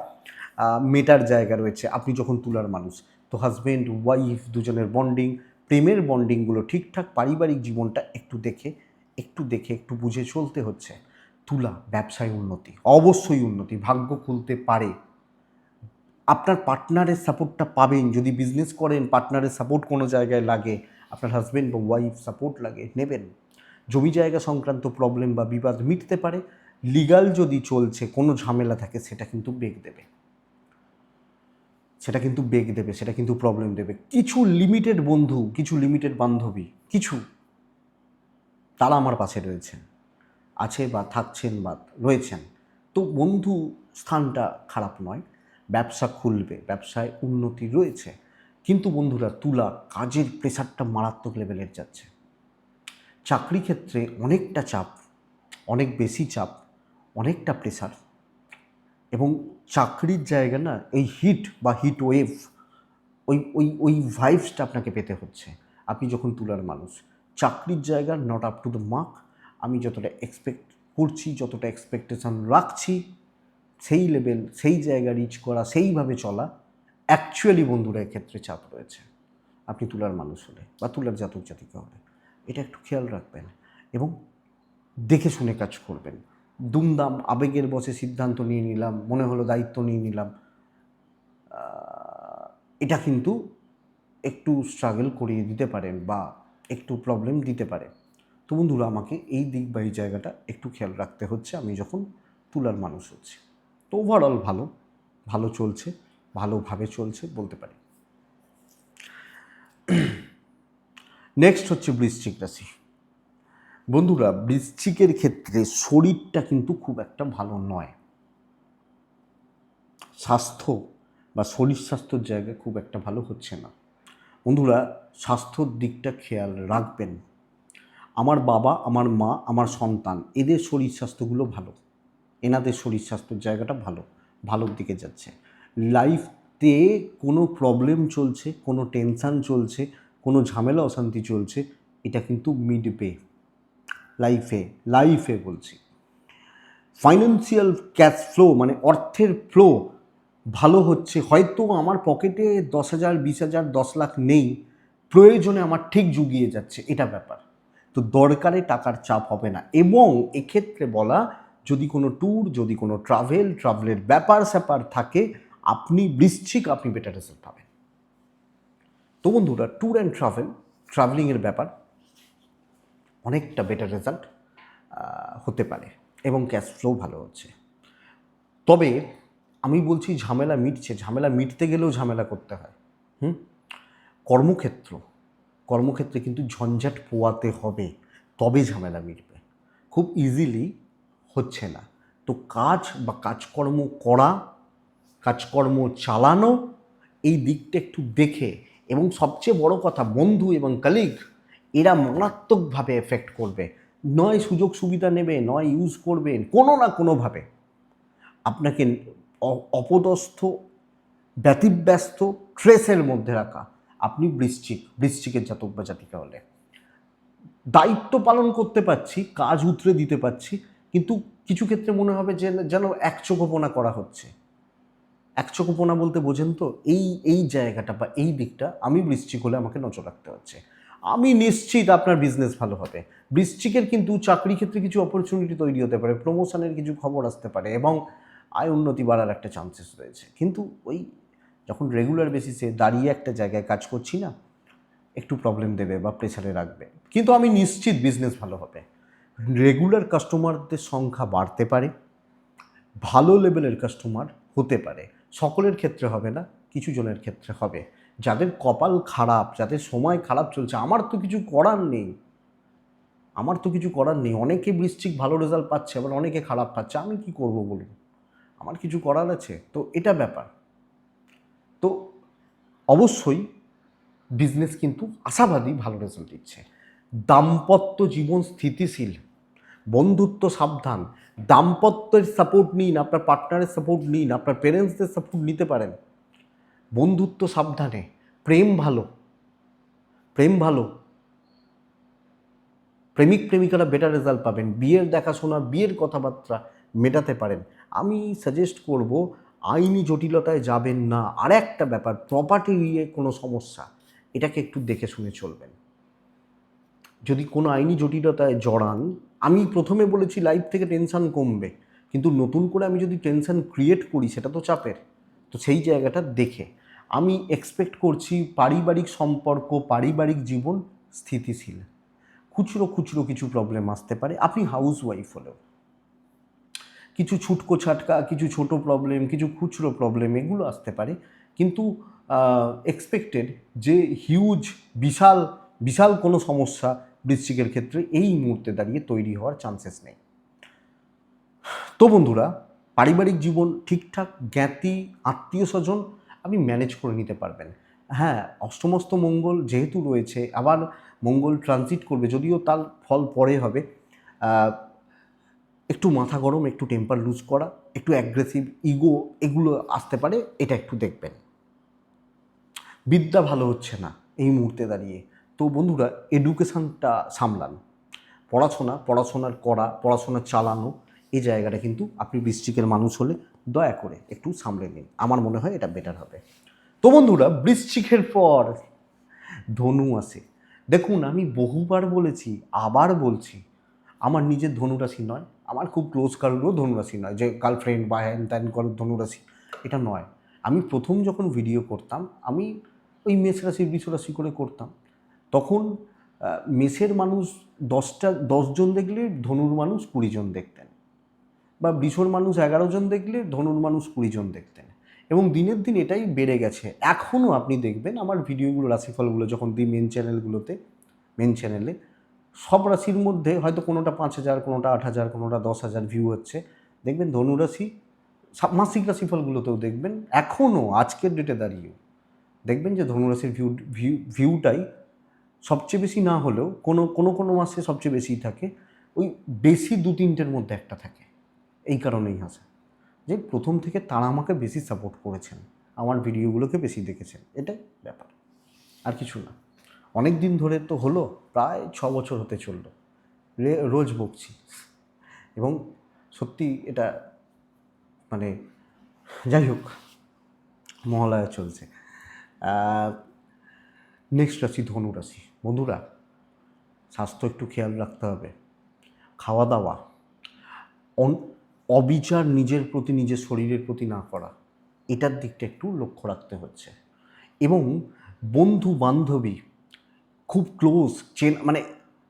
মেটার জায়গা রয়েছে আপনি যখন তুলার মানুষ। তো হাজব্যান্ড ওয়াইফ দুজনের বন্ডিং, প্রেমের বন্ডিংগুলো ঠিকঠাক, পারিবারিক জীবনটা একটু দেখে একটু বুঝে চলতে হচ্ছে। তুলা, ব্যবসায় উন্নতি, অবশ্যই উন্নতি, ভাগ্য খুলতে পারে। আপনার পার্টনারের সাপোর্টটা পাবেন, যদি বিজনেস করেন পার্টনারের সাপোর্ট কোনো জায়গায় লাগে, আপনার হাজব্যান্ড বা ওয়াইফ সাপোর্ট লাগে, নেবেন। জমি জায়গা সংক্রান্ত প্রবলেম বা বিবাদ মিটতে পারে। লিগাল যদি চলছে কোনো ঝামেলা থাকে সেটা কিন্তু বেগ দেবে, সেটা কিন্তু প্রবলেম দেবে। কিছু লিমিটেড বন্ধু, কিছু লিমিটেড বান্ধবী, কিছু তারা আমার পাশে রয়েছেন, আছে বা থাকছেন বা রয়েছেন। তো বন্ধু স্থানটা খারাপ নয়, ব্যবসা খুলবে, ব্যবসায় উন্নতি রয়েছে। কিন্তু বন্ধুরা, তুলা কাজের প্রেশারটা মারাত্মক লেভেলের যাচ্ছে। চাকরি ক্ষেত্রে অনেকটা চাপ, অনেক বেশি চাপ, অনেকটা প্রেশার। এবং চাকরির জায়গা না, এই হিট বা হিট ওয়েভ, ওই ভাইবসটা আপনাকে পেতে হচ্ছে আপনি যখন তুলার মানুষ। চাকরির জায়গা not up to the mark, আমি যতটা এক্সপেক্ট করছি, যতটা এক্সপেকটেশন রাখছি, সেই লেভেল, সেই জায়গা রিচ করা, সেইভাবে চলা, অ্যাকচুয়ালি বন্ধুরা এক্ষেত্রে চাপ রয়েছে আপনি তুলার মানুষ হলে বা তুলার জাতক জাতিকা হলে। এটা একটু খেয়াল রাখবেন এবং দেখে শুনে কাজ করবেন। দুমদাম আবেগের বশে সিদ্ধান্ত নিয়ে নিলাম, মনে হলো দায়িত্ব নিয়ে নিলাম, এটা কিন্তু একটু স্ট্রাগল করিয়ে দিতে পারেন বা একটু প্রবলেম দিতে পারে। তো বন্ধুরা, আমাকে এই দিক বা এই জায়গাটা একটু খেয়াল রাখতে হচ্ছে আমি যখন তুলার মানুষ হচ্ছি। তো ওভারঅল ভালো চলছে, ভালোভাবে চলছে বলতে পারি। নেক্সট হচ্ছে বৃশ্চিক রাশি। বন্ধুরা, বৃশ্চিকের ক্ষেত্রে শরীরটা কিন্তু খুব একটা ভালো নয়। স্বাস্থ্য বা শরীর স্বাস্থ্যর জায়গা খুব একটা ভালো হচ্ছে না। বন্ধুরা, স্বাস্থ্যর দিকটা খেয়াল রাখবেন। আমার বাবা, আমার মা, আমার সন্তান এদের শরীর স্বাস্থ্যগুলো ভালো, এনাদের শরীর স্বাস্থ্যের জায়গাটা ভালোর দিকে যাচ্ছে। লাইফতে কোনো প্রবলেম চলছে, কোনো টেনশান চলছে, কোনো ঝামেলা অশান্তি চলছে, এটা কিন্তু মিটবে লাইফে বলছি। ফাইন্যান্সিয়াল ক্যাশ ফ্লো মানে অর্থের ফ্লো ভালো হচ্ছে, হয়তো আমার পকেটে 10,000 20,000 10 লাখ নেই, প্রয়োজনে আমার ঠিক জুগিয়ে যাচ্ছে, এটা ব্যাপার। তো দরকারে টাকার চাপ হবে না। এবং এক্ষেত্রে বলা, যদি কোনো ট্যুর, যদি কোনো ট্রাভেলের ব্যাপার স্যাপার থাকে, আপনি বৃশ্চিক, আপনি বেটার রেজাল্ট পাবেন। তো বন্ধুরা, ট্যুর অ্যান্ড ট্রাভেলিংয়ের ব্যাপার অনেকটা বেটার রেজাল্ট হতে পারে এবং ক্যাশ ফ্লো ভালো হচ্ছে। তবে আমি বলছি ঝামেলা মিটছে, ঝামেলা মিটতে গেলেও ঝামেলা করতে হয়। কর্মক্ষেত্র কর্মক্ষেত্রে কিন্তু ঝঞ্ঝাট পোয়াতে হবে, তবে ঝামেলা মিটবে। খুব ইজিলি হচ্ছে না। তো কাজ বা কাজকর্ম করা, কাজকর্ম চালানো, এই দিকটা একটু দেখে, এবং সবচেয়ে বড় কথা, বন্ধু এবং কলিগ এরা মারাত্মকভাবে এফেক্ট করবে। নয় সুযোগ সুবিধা নেবে, নয় ইউজ করবেন কোনো না কোনোভাবে আপনাকে অপদস্থ, ব্যতিব্যস্ত, ট্রেসের মধ্যে রাখা। আপনি বৃশ্চিকের জাতক বা জাতিকা হলে দায়িত্ব পালন করতে পারছি, কাজ উতরে দিতে পারছি, কিন্তু কিছু ক্ষেত্রে মনে হবে যে যেন একচোখোপনা করা হচ্ছে। একচোখোপনা বলতে বোঝেন তো, এই জায়গাটা বা এই দিকটা আমি বৃশ্চিক হলে আমাকে নজর রাখতে হচ্ছে। আমি নিশ্চিত আপনার বিজনেস ভালো হবে। বৃশ্চিকের কিন্তু চাকরি ক্ষেত্রে কিছু অপরচুনিটি তৈরি হতে পারে, প্রমোশনের কিছু খবর আসতে পারে এবং আয় উন্নতি বাড়ার একটা চান্সেস রয়েছে। কিন্তু ওই যখন রেগুলার বেসিসে দাঁড়িয়ে একটা জায়গায় কাজ করছি না, একটু প্রবলেম দেবে বা প্রেসারে রাখবে, কিন্তু আমি নিশ্চিত বিজনেস ভালো হবে। রেগুলার কাস্টমারদের সংখ্যা বাড়তে পারে, ভালো লেভেলের কাস্টমার হতে পারে। সকলের ক্ষেত্রে হবে না, কিছু জনের ক্ষেত্রে হবে। যাদের কপাল খারাপ, যাদের সময় খারাপ চলছে, আমার তো কিছু করার নেই, অনেকে বৃশ্চিক ভালো রেজাল্ট পাচ্ছে, আবার অনেকে খারাপ পাচ্ছে, আমি কি করব বলুন? আমার কিছু করার আছে? তো এটা ব্যাপার। তো অবশ্যই বিজনেস কিন্তু আশাবাদী ভালো রেজাল্ট দিচ্ছে। দাম্পত্য জীবন স্থিতিশীল, বন্ধুত্ব সাবধান। দাম্পত্যের সাপোর্ট নিন, আপনার পার্টনারের সাপোর্ট নিন, আপনার পেরেন্টসদের সাপোর্ট নিতে পারেন। বন্ধুত্ব সাবধানে, প্রেম ভালো, প্রেম ভালো, প্রেমিক প্রেমিকারা বেটার রেজাল্ট পাবেন। বিয়ের দেখাশোনা, বিয়ের কথাবার্তা মেটাতে পারেন। আমি সাজেস্ট করব আইনি জটিলতায় যাবেন না। আর একটা ব্যাপার, প্রপার্টি নিয়ে কোনো সমস্যা, এটাকে একটু দেখে শুনে চলবেন। যদি কোনো আইনি জটিলতায় জড়ান, আমি প্রথমে বলেছি লাইফ থেকে টেনশন কমবে, কিন্তু নতুন করে আমি যদি টেনশন ক্রিয়েট করি, সেটা তো চাপের। তো সেই জায়গাটা দেখে আমি এক্সপেক্ট করছি পারিবারিক সম্পর্ক, পারিবারিক জীবন স্থিতিশীল। খুচরো খুচরো কিছু প্রবলেম আসতে পারে, আপনি হাউস ওয়াইফ হলেও কিছু ছুটকো ছাটকা, কিছু ছোট প্রবলেম, কিছু খুচরো প্রবলেম, এগুলো আসতে পারে। কিন্তু এক্সপেক্টেড যে হিউজ, বিশাল বিশাল কোনো সমস্যা বৃশ্চিকের ক্ষেত্রে এই মুহূর্তে দাঁড়িয়ে তৈরি হওয়ার চান্সেস নেই। তো বন্ধুরা, পারিবারিক জীবন ঠিকঠাক, জ্ঞাতি, আত্মীয় স্বজন আপনি ম্যানেজ করে নিতে পারবেন। হ্যাঁ, অষ্টমস্ত মঙ্গল যেহেতু রয়েছে, আবার মঙ্গল ট্রানজিট করবে, যদিও তার ফল পরে হবে। একটু মাথা গরম, একটু টেম্পার লুজ করা, একটু অ্যাগ্রেসিভ, ইগো, এগুলো আসতে পারে, এটা একটু দেখবেন। বিদ্যা ভালো হচ্ছে না এই মুহূর্তে দাঁড়িয়ে। তো বন্ধুরা, এডুকেশানটা সামলান, পড়াশোনার করা, পড়াশোনা চালানো, এই জায়গাটা কিন্তু আপনি বৃশ্চিকের মানুষ হলে দয়া করে একটু সামলে নিন। আমার মনে হয় এটা বেটার হবে। তো বন্ধুরা, বৃশ্চিকের পর ধনু আসে। দেখুন, আমি বহুবার বলেছি, আবার বলছি, আমার নিজের ধনুরাশি নয়, আমার খুব ক্লোজ কারোরও ধনুরাশি নয়, যে গার্লফ্রেন্ড বা হ্যান ত্যান কারোর ধনুরাশি, এটা নয়। আমি প্রথম যখন ভিডিও করতাম, আমি ওই মেষ রাশি বৃষ রাশি করে করতাম। তখন মেষের মানুষ 10জন দেখলে ধনুর মানুষ 20 জন দেখতেন, বা বৃষর মানুষ 11 জন দেখলে ধনুর মানুষ 20 জন দেখতেন। এবং দিনের দিন এটাই বেড়ে গেছে। এখনও আপনি দেখবেন আমার ভিডিওগুলো, রাশিফলগুলো যখন দিই মেন চ্যানেলে, সব রাশির মধ্যে হয়তো কোনোটা 5,000, কোনোটা 8,000, কোনোটা 10,000 ভিউ হচ্ছে। দেখবেন ধনুরাশি, মাসিক রাশিফলগুলোতেও দেখবেন, এখনও আজকের ডেটে দাঁড়িয়েও দেখবেন যে ধনুরাশির ভিউটাই সবচেয়ে বেশি না হলেও কোনো মাসে সবচেয়ে বেশিই থাকে। ওই বেশি 2-3টের মধ্যে একটা থাকে। এই কারণেই হাসে যে প্রথম থেকে তারা আমাকে বেশি সাপোর্ট করেছেন, আমার ভিডিওগুলোকে বেশি দেখেছেন, এটাই ব্যাপার, আর কিছু না। অনেক দিন ধরে তো হলো, প্রায় 6 বছর হতে চললো, রোজ বকছি, এবং সত্যি এটা, মানে যাই হোক, মহালয়া চলছে। নেক্সট রাশি ধনু রাশি। বন্ধুরা, স্বাস্থ্য একটু খেয়াল রাখতে হবে। খাওয়া দাওয়া, অবিচার নিজের প্রতি, নিজের শরীরের প্রতি না করা, এটার দিকটা একটু লক্ষ্য রাখতে হচ্ছে। এবং বন্ধু বান্ধবী, খুব ক্লোজ মানে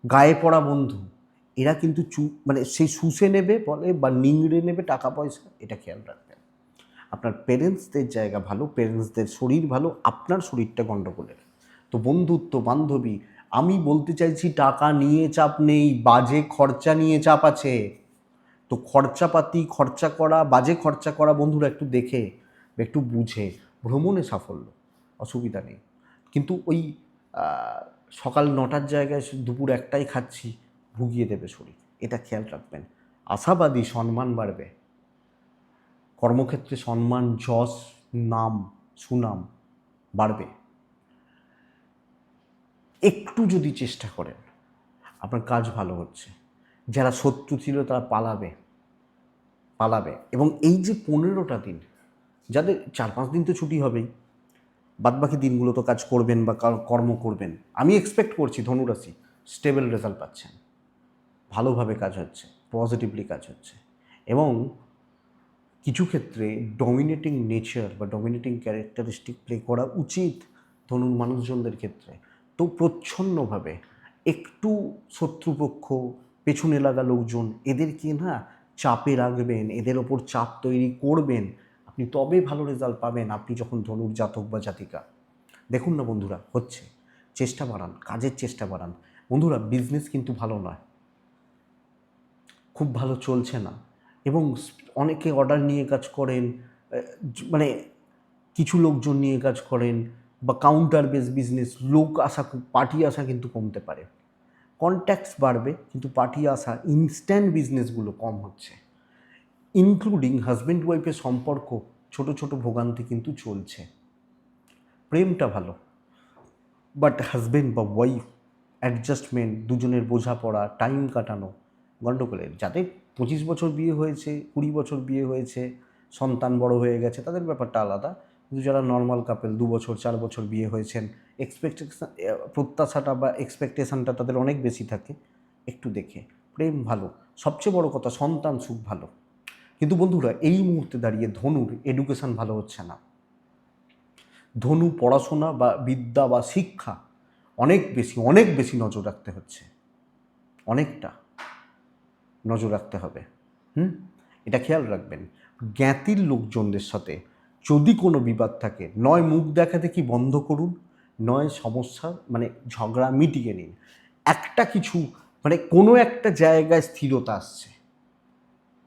গায়ে পড়া বন্ধু, এরা কিন্তু মানে সেই শুষে নেবে বলে বা নিংড়ে নেবে টাকা পয়সা, এটা খেয়াল রাখবেন। আপনার পেরেন্টসদের জায়গা ভালো, পেরেন্টসদের শরীর ভালো, আপনার শরীরটা গণ্ডগোলের। তো বন্ধুত্ব বান্ধবী, আমি বলতে চাইছি টাকা নিয়ে চাপ নেই, বাজে খরচা নিয়ে চাপ আছে। তো খরচাপাতি, খরচা করা, বাজে খরচা করা বন্ধুরা একটু দেখে, একটু বুঝে ভ্রমণে সাফল্য, অসুবিধা নেই। কিন্তু ওই সকাল 9টার জায়গায় দুপুর 1টায় খাচ্ছি, ভুগিয়ে দেবে শরীর, এটা খেয়াল রাখবেন। আশাবাদী, সম্মান বাড়বে, কর্মক্ষেত্রে সম্মান, যশ, নাম, সুনাম বাড়বে। একটু যদি চেষ্টা করেন, আপনার কাজ ভালো হচ্ছে। যারা শত্রু ছিল তারা পালাবে। এবং এই যে 15টা দিন, যাদের 4-5 দিন তো ছুটি হবেই, বাদবাকি দিনগুলো তো কাজ করবেন বা কর্ম করবেন। আমি এক্সপেক্ট করছি ধনুরাশি স্টেবল রেজাল্ট পাচ্ছেন, ভালোভাবে কাজ হচ্ছে, পজিটিভলি কাজ হচ্ছে। এবং কিছু ক্ষেত্রে ডমিনেটিং নেচার বা ডমিনেটিং ক্যারেক্টারিস্টিক প্লে করা উচিত ধনুর মানুষজনদের ক্ষেত্রে। তো প্রচ্ছন্নভাবে একটু শত্রুপক্ষ, পেছনে লাগা লোকজন, এদেরকে না চাপে রাখবেন, এদের ওপর চাপ তৈরি করবেন, আপনি তবে ভালো রেজাল্ট পাবেন। আপনি যখন ধনুর জাতক বা জাতিকা, দেখুন না বন্ধুরা, হচ্ছে, চেষ্টা বাড়ান, কাজের চেষ্টা বাড়ান। বন্ধুরা, বিজনেস কিন্তু ভালো নয়, খুব ভালো চলছে না। এবং অনেকে অর্ডার নিয়ে কাজ করেন, মানে কিছু লোকজন নিয়ে কাজ করেন, বা কাউন্টার বেস বিজনেস, লোক আসা, পার্টি আসা কিন্তু কমতে পারে। কন্ট্যাক্টস বাড়বে, কিন্তু পার্টি আসা, ইনস্ট্যান্ট বিজনেসগুলো কম হচ্ছে। ইনক্লুডিং হাজব্যান্ড ওয়াইফের সম্পর্ক, ছোট ছোট ভোগান্তি কিন্তু চলছে। প্রেমটা ভালো, বাট হাজব্যান্ড বা ওয়াইফ অ্যাডজাস্টমেন্ট, দুজনের বোঝাপড়া, টাইম কাটানো গণ্ডগোলের। যাদের 25 বছর বিয়ে হয়েছে, 20 বছর বিয়ে হয়েছে, সন্তান বড় হয়ে গেছে, তাদের ব্যাপারটা আলাদা। কিন্তু যারা নর্মাল কাপেল, 2 বছর 4 বছর বিয়ে হয়েছেন, প্রত্যাশাটা বা এক্সপেকটেশানটা তাদের অনেক বেশি থাকে, একটু দেখে। প্রেম ভালো, সবচেয়ে বড় কথা সন্তান সুখ ভালো। কিন্তু বন্ধুরা, এই মুহূর্তে দাঁড়িয়ে ধনুর এডুকেশান ভালো হচ্ছে না। ধনু পড়াশোনা বা বিদ্যা বা শিক্ষা অনেক বেশি নজর রাখতে হচ্ছে, অনেকটা নজর রাখতে হবে। এটা খেয়াল রাখবেন। জ্ঞাতির লোকজনদের সাথে যদি কোনো বিবাদ থাকে, নয় মুখ দেখাদেখি বন্ধ করুন, নয় সমস্যা মানে ঝগড়া মিটিয়ে নিন। একটা কিছু মানে কোনো একটা জায়গায় স্থিরতা আসছে,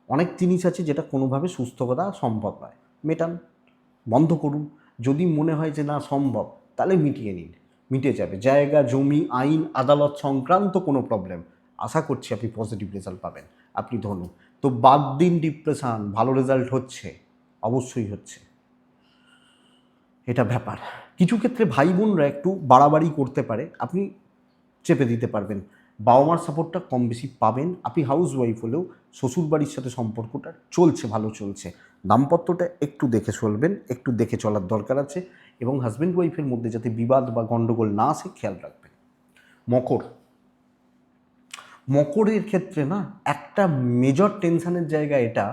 অনেক জিনিস আছে যেটা কোনোভাবে সুস্থ করা সম্ভব নয়, মেটান, বন্ধ করুন। যদি মনে হয় যে না সম্ভব, তাহলে মিটিয়ে নিন, মিটে যাবে। জায়গা জমি, আইন আদালত সংক্রান্ত কোনো প্রবলেম, আশা করছি আপনি পজিটিভ রেজাল্ট পাবেন। আপনি ধনু, তো বাদ দিন ডিপ্রেশান, ভালো রেজাল্ট হচ্ছে, অবশ্যই হচ্ছে, এটা ব্যাপার। কিছু ক্ষেত্রে ভাই বোনরা একটু বাড়াবাড়ি করতে পারে, আপনি চেপে দিতে পারবেন। বাবা মার সাপোর্টটা কম বেশি পাবেন। আপনি হাউস ওয়াইফ হলেও শ্বশুরবাড়ির সাথে সম্পর্কটা চলছে, ভালো চলছে। দাম্পত্যটা একটু দেখে চলবেন, একটু দেখে চলার দরকার আছে। এবং হাজব্যান্ড ওয়াইফের মধ্যে যাতে বিবাদ বা গণ্ডগোল না আসে, খেয়াল রাখবেন। মকরের ক্ষেত্রে না একটা মেজর টেনশনের জায়গা এটা,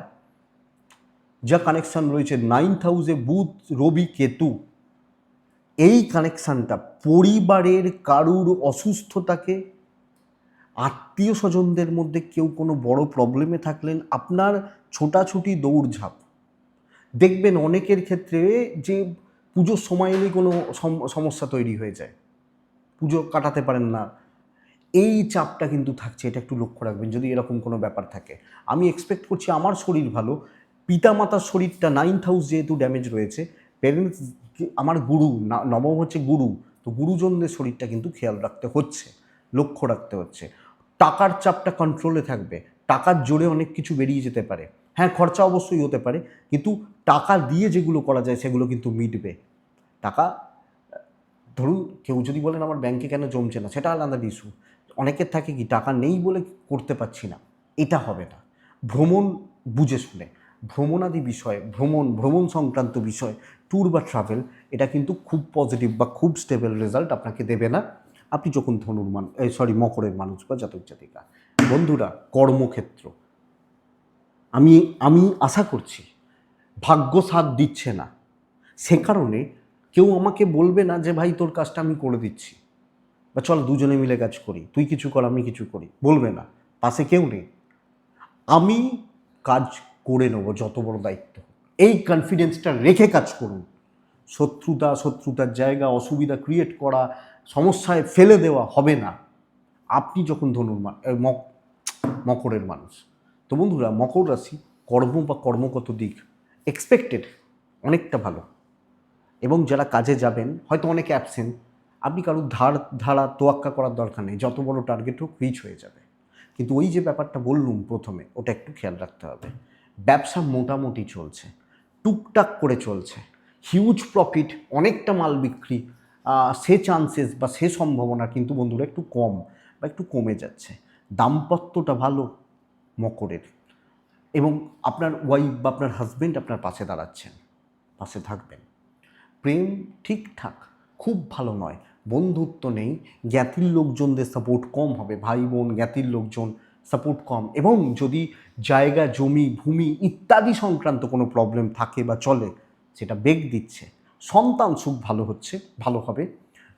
যা কানেকশান রয়েছে 9th হাউসে বুধ রবি কেতু, এই কানেকশানটা পরিবারের কারুর অসুস্থতাকে, আত্মীয় স্বজনদের মধ্যে কেউ কোনো বড় প্রবলেমে থাকলেন, আপনার ছোটাছুটি দৌড়ঝাঁপ, দেখবেন অনেকের ক্ষেত্রে যে পুজোর সময় এলেই কোনো সমস্যা তৈরি হয়ে যায়, পুজো কাটাতে পারেন না, এই চাপটা কিন্তু থাকছে। এটা একটু লক্ষ্য রাখবেন যদি এরকম কোনো ব্যাপার থাকে। আমি এক্সপেক্ট করছি আমার শরীর ভালো, পিতামাতার শরীরটা 9th হাউস যেহেতু ড্যামেজ রয়েছে, প্যারেন্টস, আমার গুরু, নবম হচ্ছে গুরু, তো গুরুজনদের শরীরটা কিন্তু খেয়াল রাখতে হচ্ছে, লক্ষ্য রাখতে হচ্ছে। টাকার চাপটা কন্ট্রোলে থাকবে, টাকার জোরে অনেক কিছু বেরিয়ে যেতে পারে। হ্যাঁ, খরচা অবশ্যই হতে পারে, কিন্তু টাকা দিয়ে যেগুলো করা যায় সেগুলো কিন্তু মিটবে। টাকা, ধরুন কেউ যদি বলেন আমার ব্যাংকে কেন জমছে না, সেটা আলাদা ইস্যু। অনেকের থাকে কি টাকা নেই বলে করতে পারছি না, এটা হবে না। ভ্রমণ বুঝে শুনে, ভ্রমণাদি বিষয়, ভ্রমণ সংক্রান্ত বিষয়, ট্যুর বা ট্রাভেল, এটা কিন্তু খুব পজিটিভ বা খুব স্টেবল রেজাল্ট আপনাকে দেবে না আপনি যখন মকরের মানুষ বা জাতক জাতিকা। বন্ধুরা, কর্মক্ষেত্র, আমি আমি আশা করছি ভাগ্য সাথ দিচ্ছে না, সে কারণে কেউ আমাকে বলবে না যে ভাই তোর কাজটা আমি করে দিচ্ছি, বা চল দুজনে মিলে কাজ করি, তুই কিছু কর আমি কিছু করি, বলবে না, পাশে কেউ নেই, আমি কাজ করে নেবো যত বড় দায়িত্ব। এই কনফিডেন্সটা রেখে কাজ করুন। শত্রুতার জায়গা, অসুবিধা ক্রিয়েট করা, সমস্যায় ফেলে দেওয়া হবে না আপনি যখন মকরের মানুষ। তো বন্ধুরা, মকর রাশি কর্ম বা কর্মগত দিক এক্সপেক্টেড অনেকটা ভালো, এবং যারা কাজে যাবেন হয়তো অনেকে অ্যাবসেন্ট, আপনি কারোর ধারা তোয়াক্কা করার দরকার নেই, যত বড় টার্গেট হোক রিচ হয়ে যাবে। কিন্তু ওই যে ব্যাপারটা বললুম প্রথমে, ওটা একটু খেয়াল রাখতে হবে। ব্যবসা মোটামুটি চলছে, টুকটাক করে চলছে, হিউজ প্রফিট, অনেকটা মাল বিক্রি, সে চান্সেস বা সে সম্ভাবনা কিন্তু বন্ধুরা একটু কম বা একটু কমে যাচ্ছে। দাম্পত্যটা ভালো মকরের, এবং আপনার ওয়াইফ বা আপনার হাজব্যান্ড আপনার পাশে দাঁড়াচ্ছেন, পাশে থাকবেন। প্রেম ঠিকঠাক, খুব ভালো নয়, বন্ধুত্ব নেই, জ্ঞাতির লোকজনদের সাপোর্ট কম হবে, ভাই বোন জ্ঞাতির লোকজন সাপোর্ট কম, এবং যদি জায়গা জমি ভূমি ইত্যাদি সংক্রান্ত কোনো প্রবলেম থাকে বা চলে, সেটা বেগ দিচ্ছে। সন্তান সুখ ভালো হচ্ছে, ভালো হবে।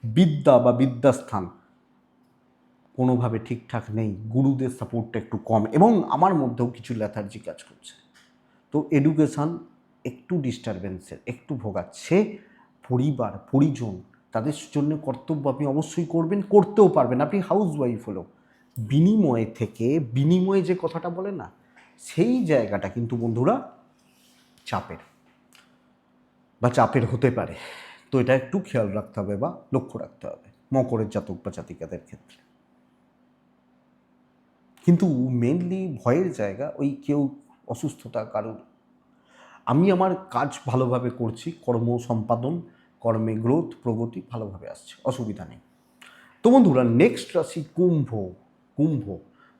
বিদ্যা বা বিদ্যাস্থান কোনোভাবে ঠিকঠাক নেই, গুরুদের সাপোর্টটা একটু কম, এবং আমার মধ্যেও কিছু ল্যাথার্জি কাজ করছে। তো এডুকেশান একটু ডিস্টারবেন্সের, একটু ভোগাচ্ছে। পরিজন, তাদের জন্য কর্তব্য আপনি অবশ্যই করবেন, করতেও পারবেন, আপনি হাউস ওয়াইফ হলো। বিনিময়ে যে কথাটা বলে না, সেই জায়গাটা কিন্তু বন্ধুরা চাপের হতে পারে। তো এটা একটু খেয়াল রাখতে হবে বা লক্ষ্য রাখতে হবে মকরের জাতক বা জাতিকাদের ক্ষেত্রে। কিন্তু মেনলি ভয়ের জায়গা ওই কেউ অসুস্থতা কারোর। আমি আমার কাজ ভালোভাবে করছি, কর্ম সম্পাদন, কর্মে গ্রোথ প্রগতি ভালোভাবে আসছে, অসুবিধা নেই। তো বন্ধুরা, নেক্সট রাশি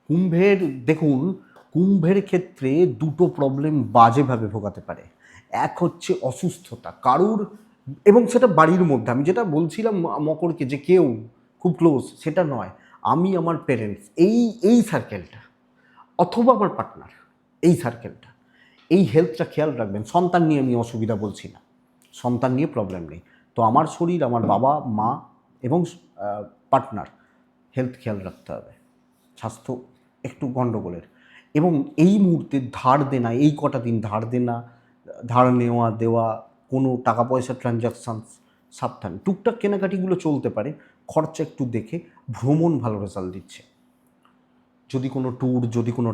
কুম্ভের দেখুন, কুম্ভের ক্ষেত্রে দুটো প্রবলেম বাজেভাবে ভোগাতে পারে। এক হচ্ছে অসুস্থতা কারুর, এবং সেটা বাড়ির মধ্যে, আমি যেটা বলছিলাম মকরকে যে কেউ খুব ক্লোজ সেটা নয়, আমি আমার প্যারেন্টস, এই সার্কেলটা, অথবা আমার পার্টনার, এই সার্কেলটা, এই হেলথটা খেয়াল রাখবেন। সন্তান নিয়ে আমি অসুবিধা বলছি না, সন্তান নিয়ে প্রবলেম নেই। তো আমার শরীর, আমার বাবা মা এবং পার্টনার, হেলথ খেয়াল রাখতে হবে। স্বাস্থ্য একটু গণ্ডগোলের, এবং এই মুহূর্তে ধার দেনা, এই কটা দিন ধার নেওয়া দেওয়া, কোনো টাকা পয়সা ট্রানজাকশানস সাবধান। টুকটাক কেনাকাটিগুলো চলতে পারে, খরচা একটু দেখে। ভ্রমণ ভালো রেজাল্ট দিচ্ছে, যদি কোনো ট্যুর, যদি কোনো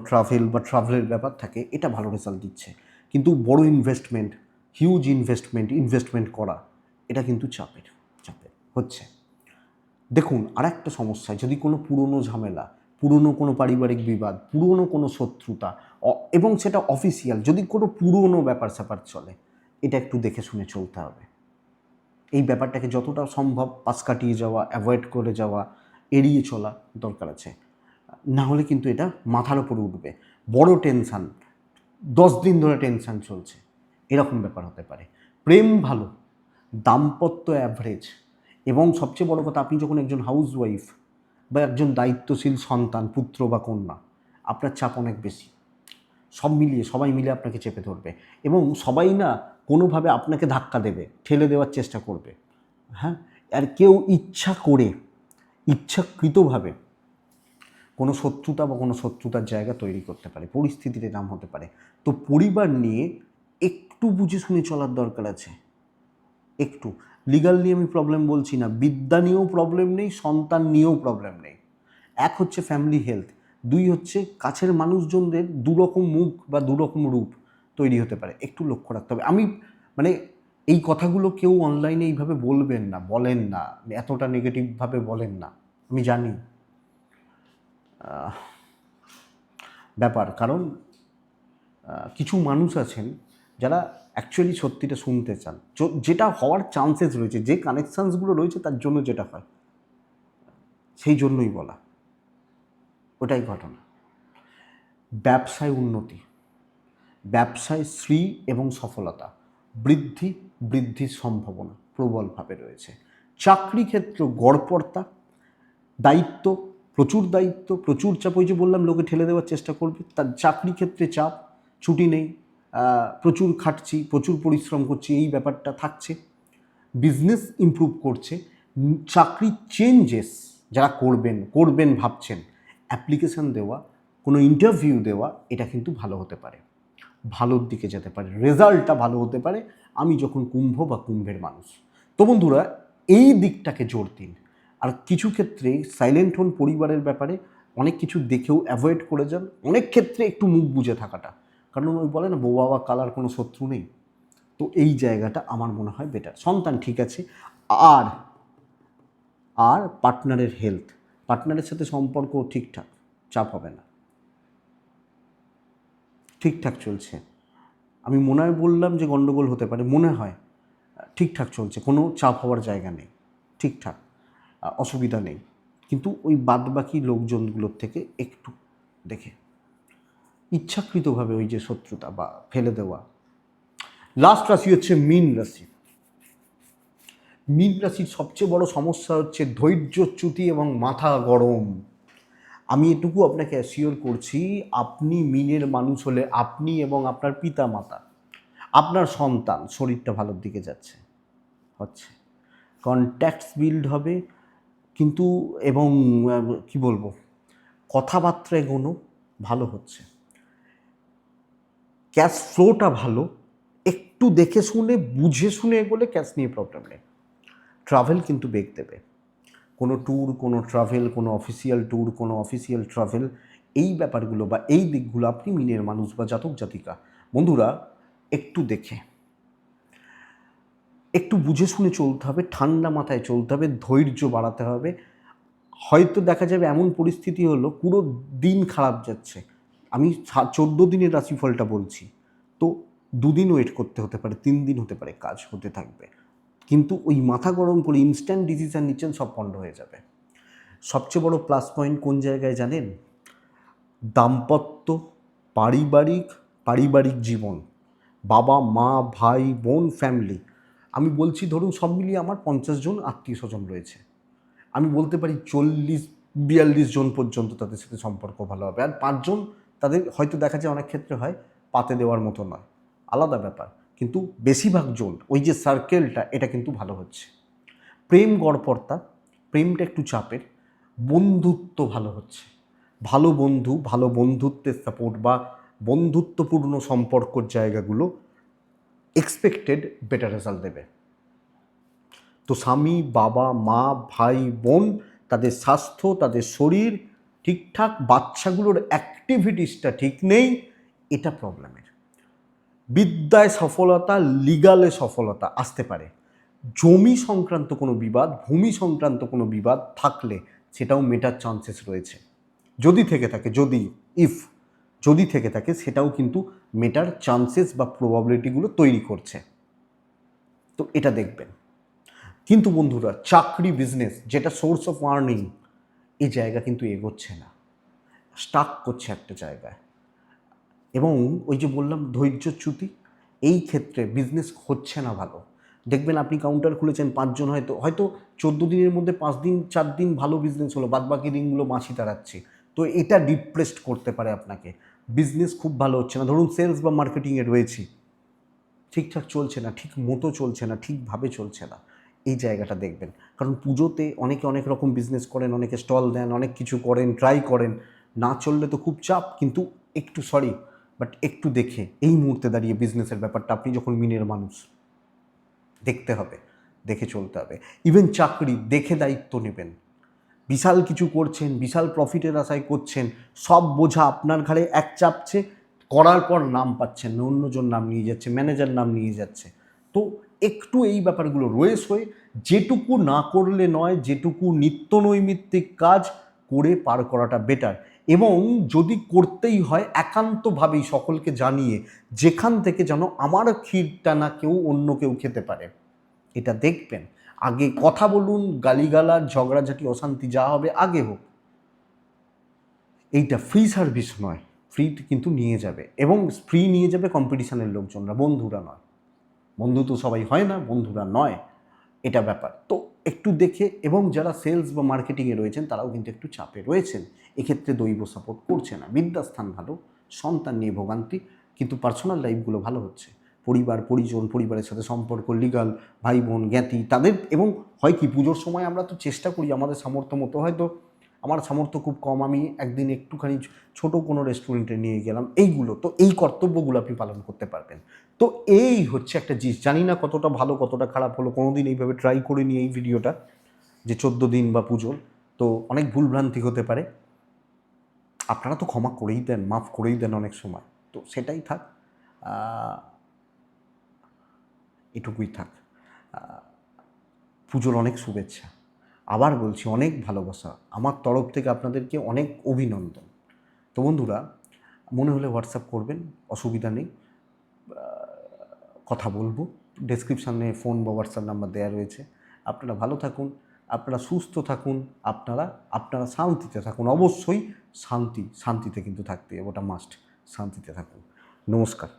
ট্রাভেলের ব্যাপার থাকে, এটা ভালো রেজাল্ট দিচ্ছে। কিন্তু বড় হিউজ ইনভেস্টমেন্ট করা, এটা কিন্তু চাপের হচ্ছে। দেখুন, আর একটা সমস্যা, যদি কোনো পুরনো ঝামেলা, পুরনো কোনো পারিবারিক বিবাদ, পুরনো কোনো শত্রুতা, এবং সেটা অফিসিয়াল, যদি কোনো পুরনো ব্যাপার স্যাপার চলে, এটা একটু দেখে শুনে চলতে হবে। এই ব্যাপারটাকে যতটা সম্ভব পাশ কাটিয়ে যাওয়া, অ্যাভয়েড করে যাওয়া, এড়িয়ে চলা দরকার আছে। না হলে কিন্তু এটা মাথার উপরে উঠবে, বড় টেনশান, 10 দিন ধরে টেনশান চলছে, এরকম ব্যাপার হতে পারে। প্রেম ভালো, দাম্পত্য অ্যাভারেজ, এবং সবচেয়ে বড় কথা, আপনি যখন একজন হাউস ওয়াইফ বা একজন দায়িত্বশীল সন্তান, পুত্র বা কন্যা, আপনার চাপ অনেক বেশি। সবাই মিলে আপনাকে চেপে ধরবে, এবং সবাই না কোনোভাবে আপনাকে ধাক্কা দেবে, ঠেলে দেওয়ার চেষ্টা করবে। হ্যাঁ, আর কেউ ইচ্ছাকৃতভাবে কোনো শত্রুতার জায়গা তৈরি করতে পারে, পরিস্থিতির নাম হতে পারে। তো পরিবার নিয়ে একটু বুঝে শুনে চলার দরকার আছে। একটু লিগাল নিয়ে আমি প্রবলেম বলছি না, বিদ্যা নিয়েও প্রবলেম নেই, সন্তান নিয়েও প্রবলেম নেই। এক হচ্ছে ফ্যামিলি হেলথ, দুই হচ্ছে কাছের মানুষজনদের দুরকম মুখ বা দুরকম রূপ তৈরি হতে পারে, একটু লক্ষ্য রাখতে হবে। আমি এই কথাগুলো কেউ অনলাইনে এইভাবে বলেন না, এতটা নেগেটিভভাবে বলেন না, আমি জানি ব্যাপার। কারণ কিছু মানুষ আছেন যারা অ্যাকচুয়ালি সত্যিটা শুনতে চান, যেটা হওয়ার চান্সেস রয়েছে, যে কানেকশানসগুলো রয়েছে তার জন্য যেটা হয়, সেই জন্যই বলা, ওটাই ঘটনা। ব্যবসায় উন্নতি, ব্যবসায় শ্রী এবং সফলতা বৃদ্ধির সম্ভাবনা প্রবলভাবে রয়েছে। চাকরি ক্ষেত্র গড়পড়তা, দায়িত্ব, প্রচুর চাপ। ওই যে বললাম লোকে ঠেলে দেওয়ার চেষ্টা করবে, তার চাকরি ক্ষেত্রে চাপ, ছুটি নেই, প্রচুর খাটছি, প্রচুর পরিশ্রম করছি, এই ব্যাপারটা থাকছে। বিজনেস ইমপ্রুভ করছে। চাকরি চেঞ্জেস যারা করবেন ভাবছেন, অ্যাপ্লিকেশান দেওয়া, কোনো ইন্টারভিউ দেওয়া, এটা কিন্তু ভালো হতে পারে, ভালোর দিকে যেতে পারে, রেজাল্টটা ভালো হতে পারে। আমি যখন কুম্ভ বা কুম্ভের মানুষ, তো বন্ধুরা এই দিকটাকে জোর দিন। আর কিছু ক্ষেত্রে সাইলেন্ট হন পরিবারের ব্যাপারে, অনেক কিছু দেখেও অ্যাভয়েড করে যান। অনেক ক্ষেত্রে একটু মুখ বুজে থাকাটা, কারণ ওই বলে না বউ বাবা কালার কোনো শত্রু নেই, তো এই জায়গাটা আমার মনে হয় বেটার। সন্তান ঠিক আছে। আর আর পার্টনারের হেলথ, পার্টনারের সাথে সম্পর্ক ঠিকঠাক, চাপ হবে না, ঠিকঠাক চলছে। আমি মনে হয় বললাম যে গণ্ডগোল হতে পারে, মনে হয় ঠিকঠাক চলছে, কোনো চাপ হওয়ার জায়গা নেই, ঠিকঠাক, অসুবিধা নেই। কিন্তু ওই বাদবাকি লোকজনগুলোর থেকে একটু দেখে, ইচ্ছাকৃতভাবে ওই যে শত্রুতা বা ফেলে দেওয়া। লাস্ট রাশি হচ্ছে মীন রাশি। মীন রাশির সবচেয়ে বড় সমস্যা হচ্ছে ধৈর্যচ্যুতি এবং মাথা গরম। আমি এটুকু আপনাকে অ্যাসিওর করছি, আপনি মীনের মানুষ হলে আপনি এবং আপনার পিতা মাতা, আপনার সন্তান শরীরটা ভালোর দিকে যাচ্ছে, হচ্ছে, কন্ট্যাক্টস বিল্ড হবে, কিন্তু এবং কি বলবো, কথাবার্তা এগোনো ভালো হচ্ছে, ক্যাশ ফ্লোটা ভালো, একটু দেখে শুনে বুঝে শুনে এগোলে ক্যাশ নিয়ে প্রবলেম নেই। ট্রাভেল কিন্তু বেগ দেবে, কোনো ট্যুর, কোনো ট্রাভেল, কোনো অফিসিয়াল ট্যুর, কোনো অফিসিয়াল ট্রাভেল, এই ব্যাপারগুলো বা এই দিকগুলো আপনি মিনের মানুষ বা জাতক জাতিকা বন্ধুরা একটু দেখে, একটু বুঝে শুনে চলতে হবে, ঠান্ডা মাথায় চলতে হবে, ধৈর্য বাড়াতে হবে। হয়তো দেখা যাবে এমন পরিস্থিতি হলো পুরো দিন খারাপ যাচ্ছে, আমি 14 দিনের রাশিফলটা বলছি, তো 2 দিন ওয়েট করতে হতে পারে, 3 দিন হতে পারে, কাজ হতে থাকবে, কিন্তু ওই মাথা গরম করে ইনস্ট্যান্ট ডিসিশান নিচ্ছেন, সব পণ্ড হয়ে যাবে। সবচেয়ে বড় প্লাস পয়েন্ট কোন জায়গায় জানেন? দাম্পত্য, পারিবারিক জীবন, বাবা মা ভাই বোন ফ্যামিলি। আমি বলছি ধরুন সব মিলিয়ে আমার 50 জন আত্মীয় স্বজন রয়েছে, আমি বলতে পারি 40-42 জন পর্যন্ত তাদের সাথে সম্পর্ক ভালো হবে। আর 5 জন তাদের হয়তো দেখা যায় অনেক ক্ষেত্রে হয় পাতে দেওয়ার মতো নয়, আলাদা ব্যাপার, কিন্তু বেশিরভাগ জন ওই যে সার্কেলটা, এটা কিন্তু ভালো হচ্ছে। প্রেম গড়পড়তা, প্রেমটা একটু চাপের, বন্ধুত্ব ভালো হচ্ছে, ভালো বন্ধু, ভালো বন্ধুত্বের সাপোর্ট বা বন্ধুত্বপূর্ণ সম্পর্কর জায়গাগুলো এক্সপেক্টেড বেটার রেজাল্ট দেবে। তো স্বামী, বাবা মা ভাই বোন, তাদের স্বাস্থ্য, তাদের শরীর ঠিকঠাক, বাচ্চাগুলোর অ্যাক্টিভিটিসটা ঠিক নেই, এটা প্রবলেমের। বিদ্যায় সফলতা, লিগালে সফলতা আসতে পারে। জমি সংক্রান্ত কোনো বিবাদ, ভূমি সংক্রান্ত কোনো বিবাদ থাকলে সেটাও মেটার চান্সেস রয়েছে, যদি থেকে থাকে, যদি থেকে থাকে সেটাও কিন্তু মেটার চান্সেস বা প্রবাবিলিটিগুলো তৈরি করছে, তো এটা দেখবেন। কিন্তু বন্ধুরা চাকরি বিজনেস যেটা সোর্স অফ আর্নিং, এই জায়গা কিন্তু এগোচ্ছে না, স্টাক করছে একটা জায়গায়। এবং ওই যে বললাম ধৈর্যচ্যুতি, এই ক্ষেত্রে বিজনেস হচ্ছে না ভালো। দেখবেন আপনি কাউন্টার খুলেছেন 5 জন, হয়তো 14 দিনের মধ্যে 5 দিন 4 দিন ভালো বিজনেস হলো, বাদবাকি দিনগুলো মাছি তাড়াচ্ছে, তো এটা ডিপ্রেসড করতে পারে আপনাকে। বিজনেস খুব ভালো হচ্ছে না, ধরুন সেলস বা মার্কেটিংয়ে রয়েছি, ঠিকঠাক চলছে না, ঠিক মতো চলছে না, ঠিকভাবে চলছে না, এই জায়গাটা দেখবেন। কারণ পুজোতে অনেকে অনেক রকম বিজনেস করেন, অনেকে স্টল দেন, অনেক কিছু করেন, ট্রাই করেন, না চললে তো খুব চাপ। কিন্তু একটু দেখে এই মুহূর্তে দাঁড়িয়ে বিজনেসের ব্যাপারটা, আপনি যখন মিনের মানুষ, দেখতে হবে, দেখে চলতে হবে। ইভেন চাকরি দেখে দায়িত্ব নেবেন। বিশাল কিছু করছেন, বিশাল প্রফিটের আশায় করছেন, সব বোঝা আপনার ঘাড়ে এক চাপছে, করার পর নাম পাচ্ছেন না, অন্যজন নাম নিয়ে যাচ্ছে, ম্যানেজার নাম নিয়ে যাচ্ছে। তো একটু এই ব্যাপারগুলো রয়েছে, যেটুকু না করলে নয়, যেটুকু নিত্য নৈমিত্তিক কাজ করে পার করাটা বেটার। এবং যদি করতেই হয় একান্তভাবেই সকলকে জানিয়ে, যেখান থেকে যেন আমার ক্ষীরটা না অন্য কেউ খেতে পারে, এটা দেখবেন। আগে কথা বলুন, গালিগালাজ, ঝগড়াঝাটি, অশান্তি যা হবে আগে হোক, এইটা ফ্রি সার্ভিস নয়, ফ্রি কিন্তু নিয়ে যাবে, এবং ফ্রি নিয়ে যাবে কম্পিটিশানের লোকজনরা, বন্ধুরা নয়। বন্ধু তো সবাই হয় না, বন্ধুরা নয়, এটা ব্যাপার। তো একটু দেখে, এবং যারা সেলস বা মার্কেটিংয়ে রয়েছেন তারাও কিন্তু একটু চাপে রয়েছেন, এক্ষেত্রে দৈব সাপোর্ট করছে না। বিদ্যাস্থান ভালো, সন্তান নিয়ে ভোগান্তি, কিন্তু পার্সোনাল লাইফগুলো ভালো হচ্ছে। পরিবার পরিজন, পরিবারের সাথে সম্পর্ক, লিগাল, ভাই বোন, জ্ঞাতি তাদের, এবং হয় কি পুজোর সময় আমরা তো চেষ্টা করি আমাদের সামর্থ্য মতো, হয়তো আমার সামর্থ্য খুব কম, আমি একদিন একটুখানি ছোট কোনো রেস্টুরেন্টে নিয়ে গেলাম, এইগুলো তো, এই কর্তব্যগুলো আপনি পালন করতে পারবেন। তো এই হচ্ছে একটা জিনিস, জানি না কতটা ভালো কতটা খারাপ হলো, কোনোদিন এইভাবে ট্রাই করিনি এই ভিডিওটা, যে 14 দিন বা পুজোর, তো অনেক ভুলভ্রান্তি হতে পারে। আপনারা তো ক্ষমা করেই দেন, মাফ করেই দেন অনেক সময়, তো সেটাই থাক, এটুকুই থাক। পুজোর অনেক শুভেচ্ছা, আবার বলছি অনেক ভালোবাসা আমার তরফ থেকে, আপনাদেরকে অনেক অভিনন্দন। তো বন্ধুরা, মনে হলে হোয়াটসঅ্যাপ করবেন, অসুবিধা নেই, কথা বলবো। ডেসক্রিপশানে ফোন বা হোয়াটসঅ্যাপ নাম্বার দেওয়া রয়েছে। আপনারা ভালো থাকুন, আপনারা সুস্থ থাকুন, আপনারা শান্তিতে থাকুন, অবশ্যই শান্তিতে কিন্তু থাকতে হবে, ওটা মাস্ট। শান্তিতে থাকুন। নমস্কার।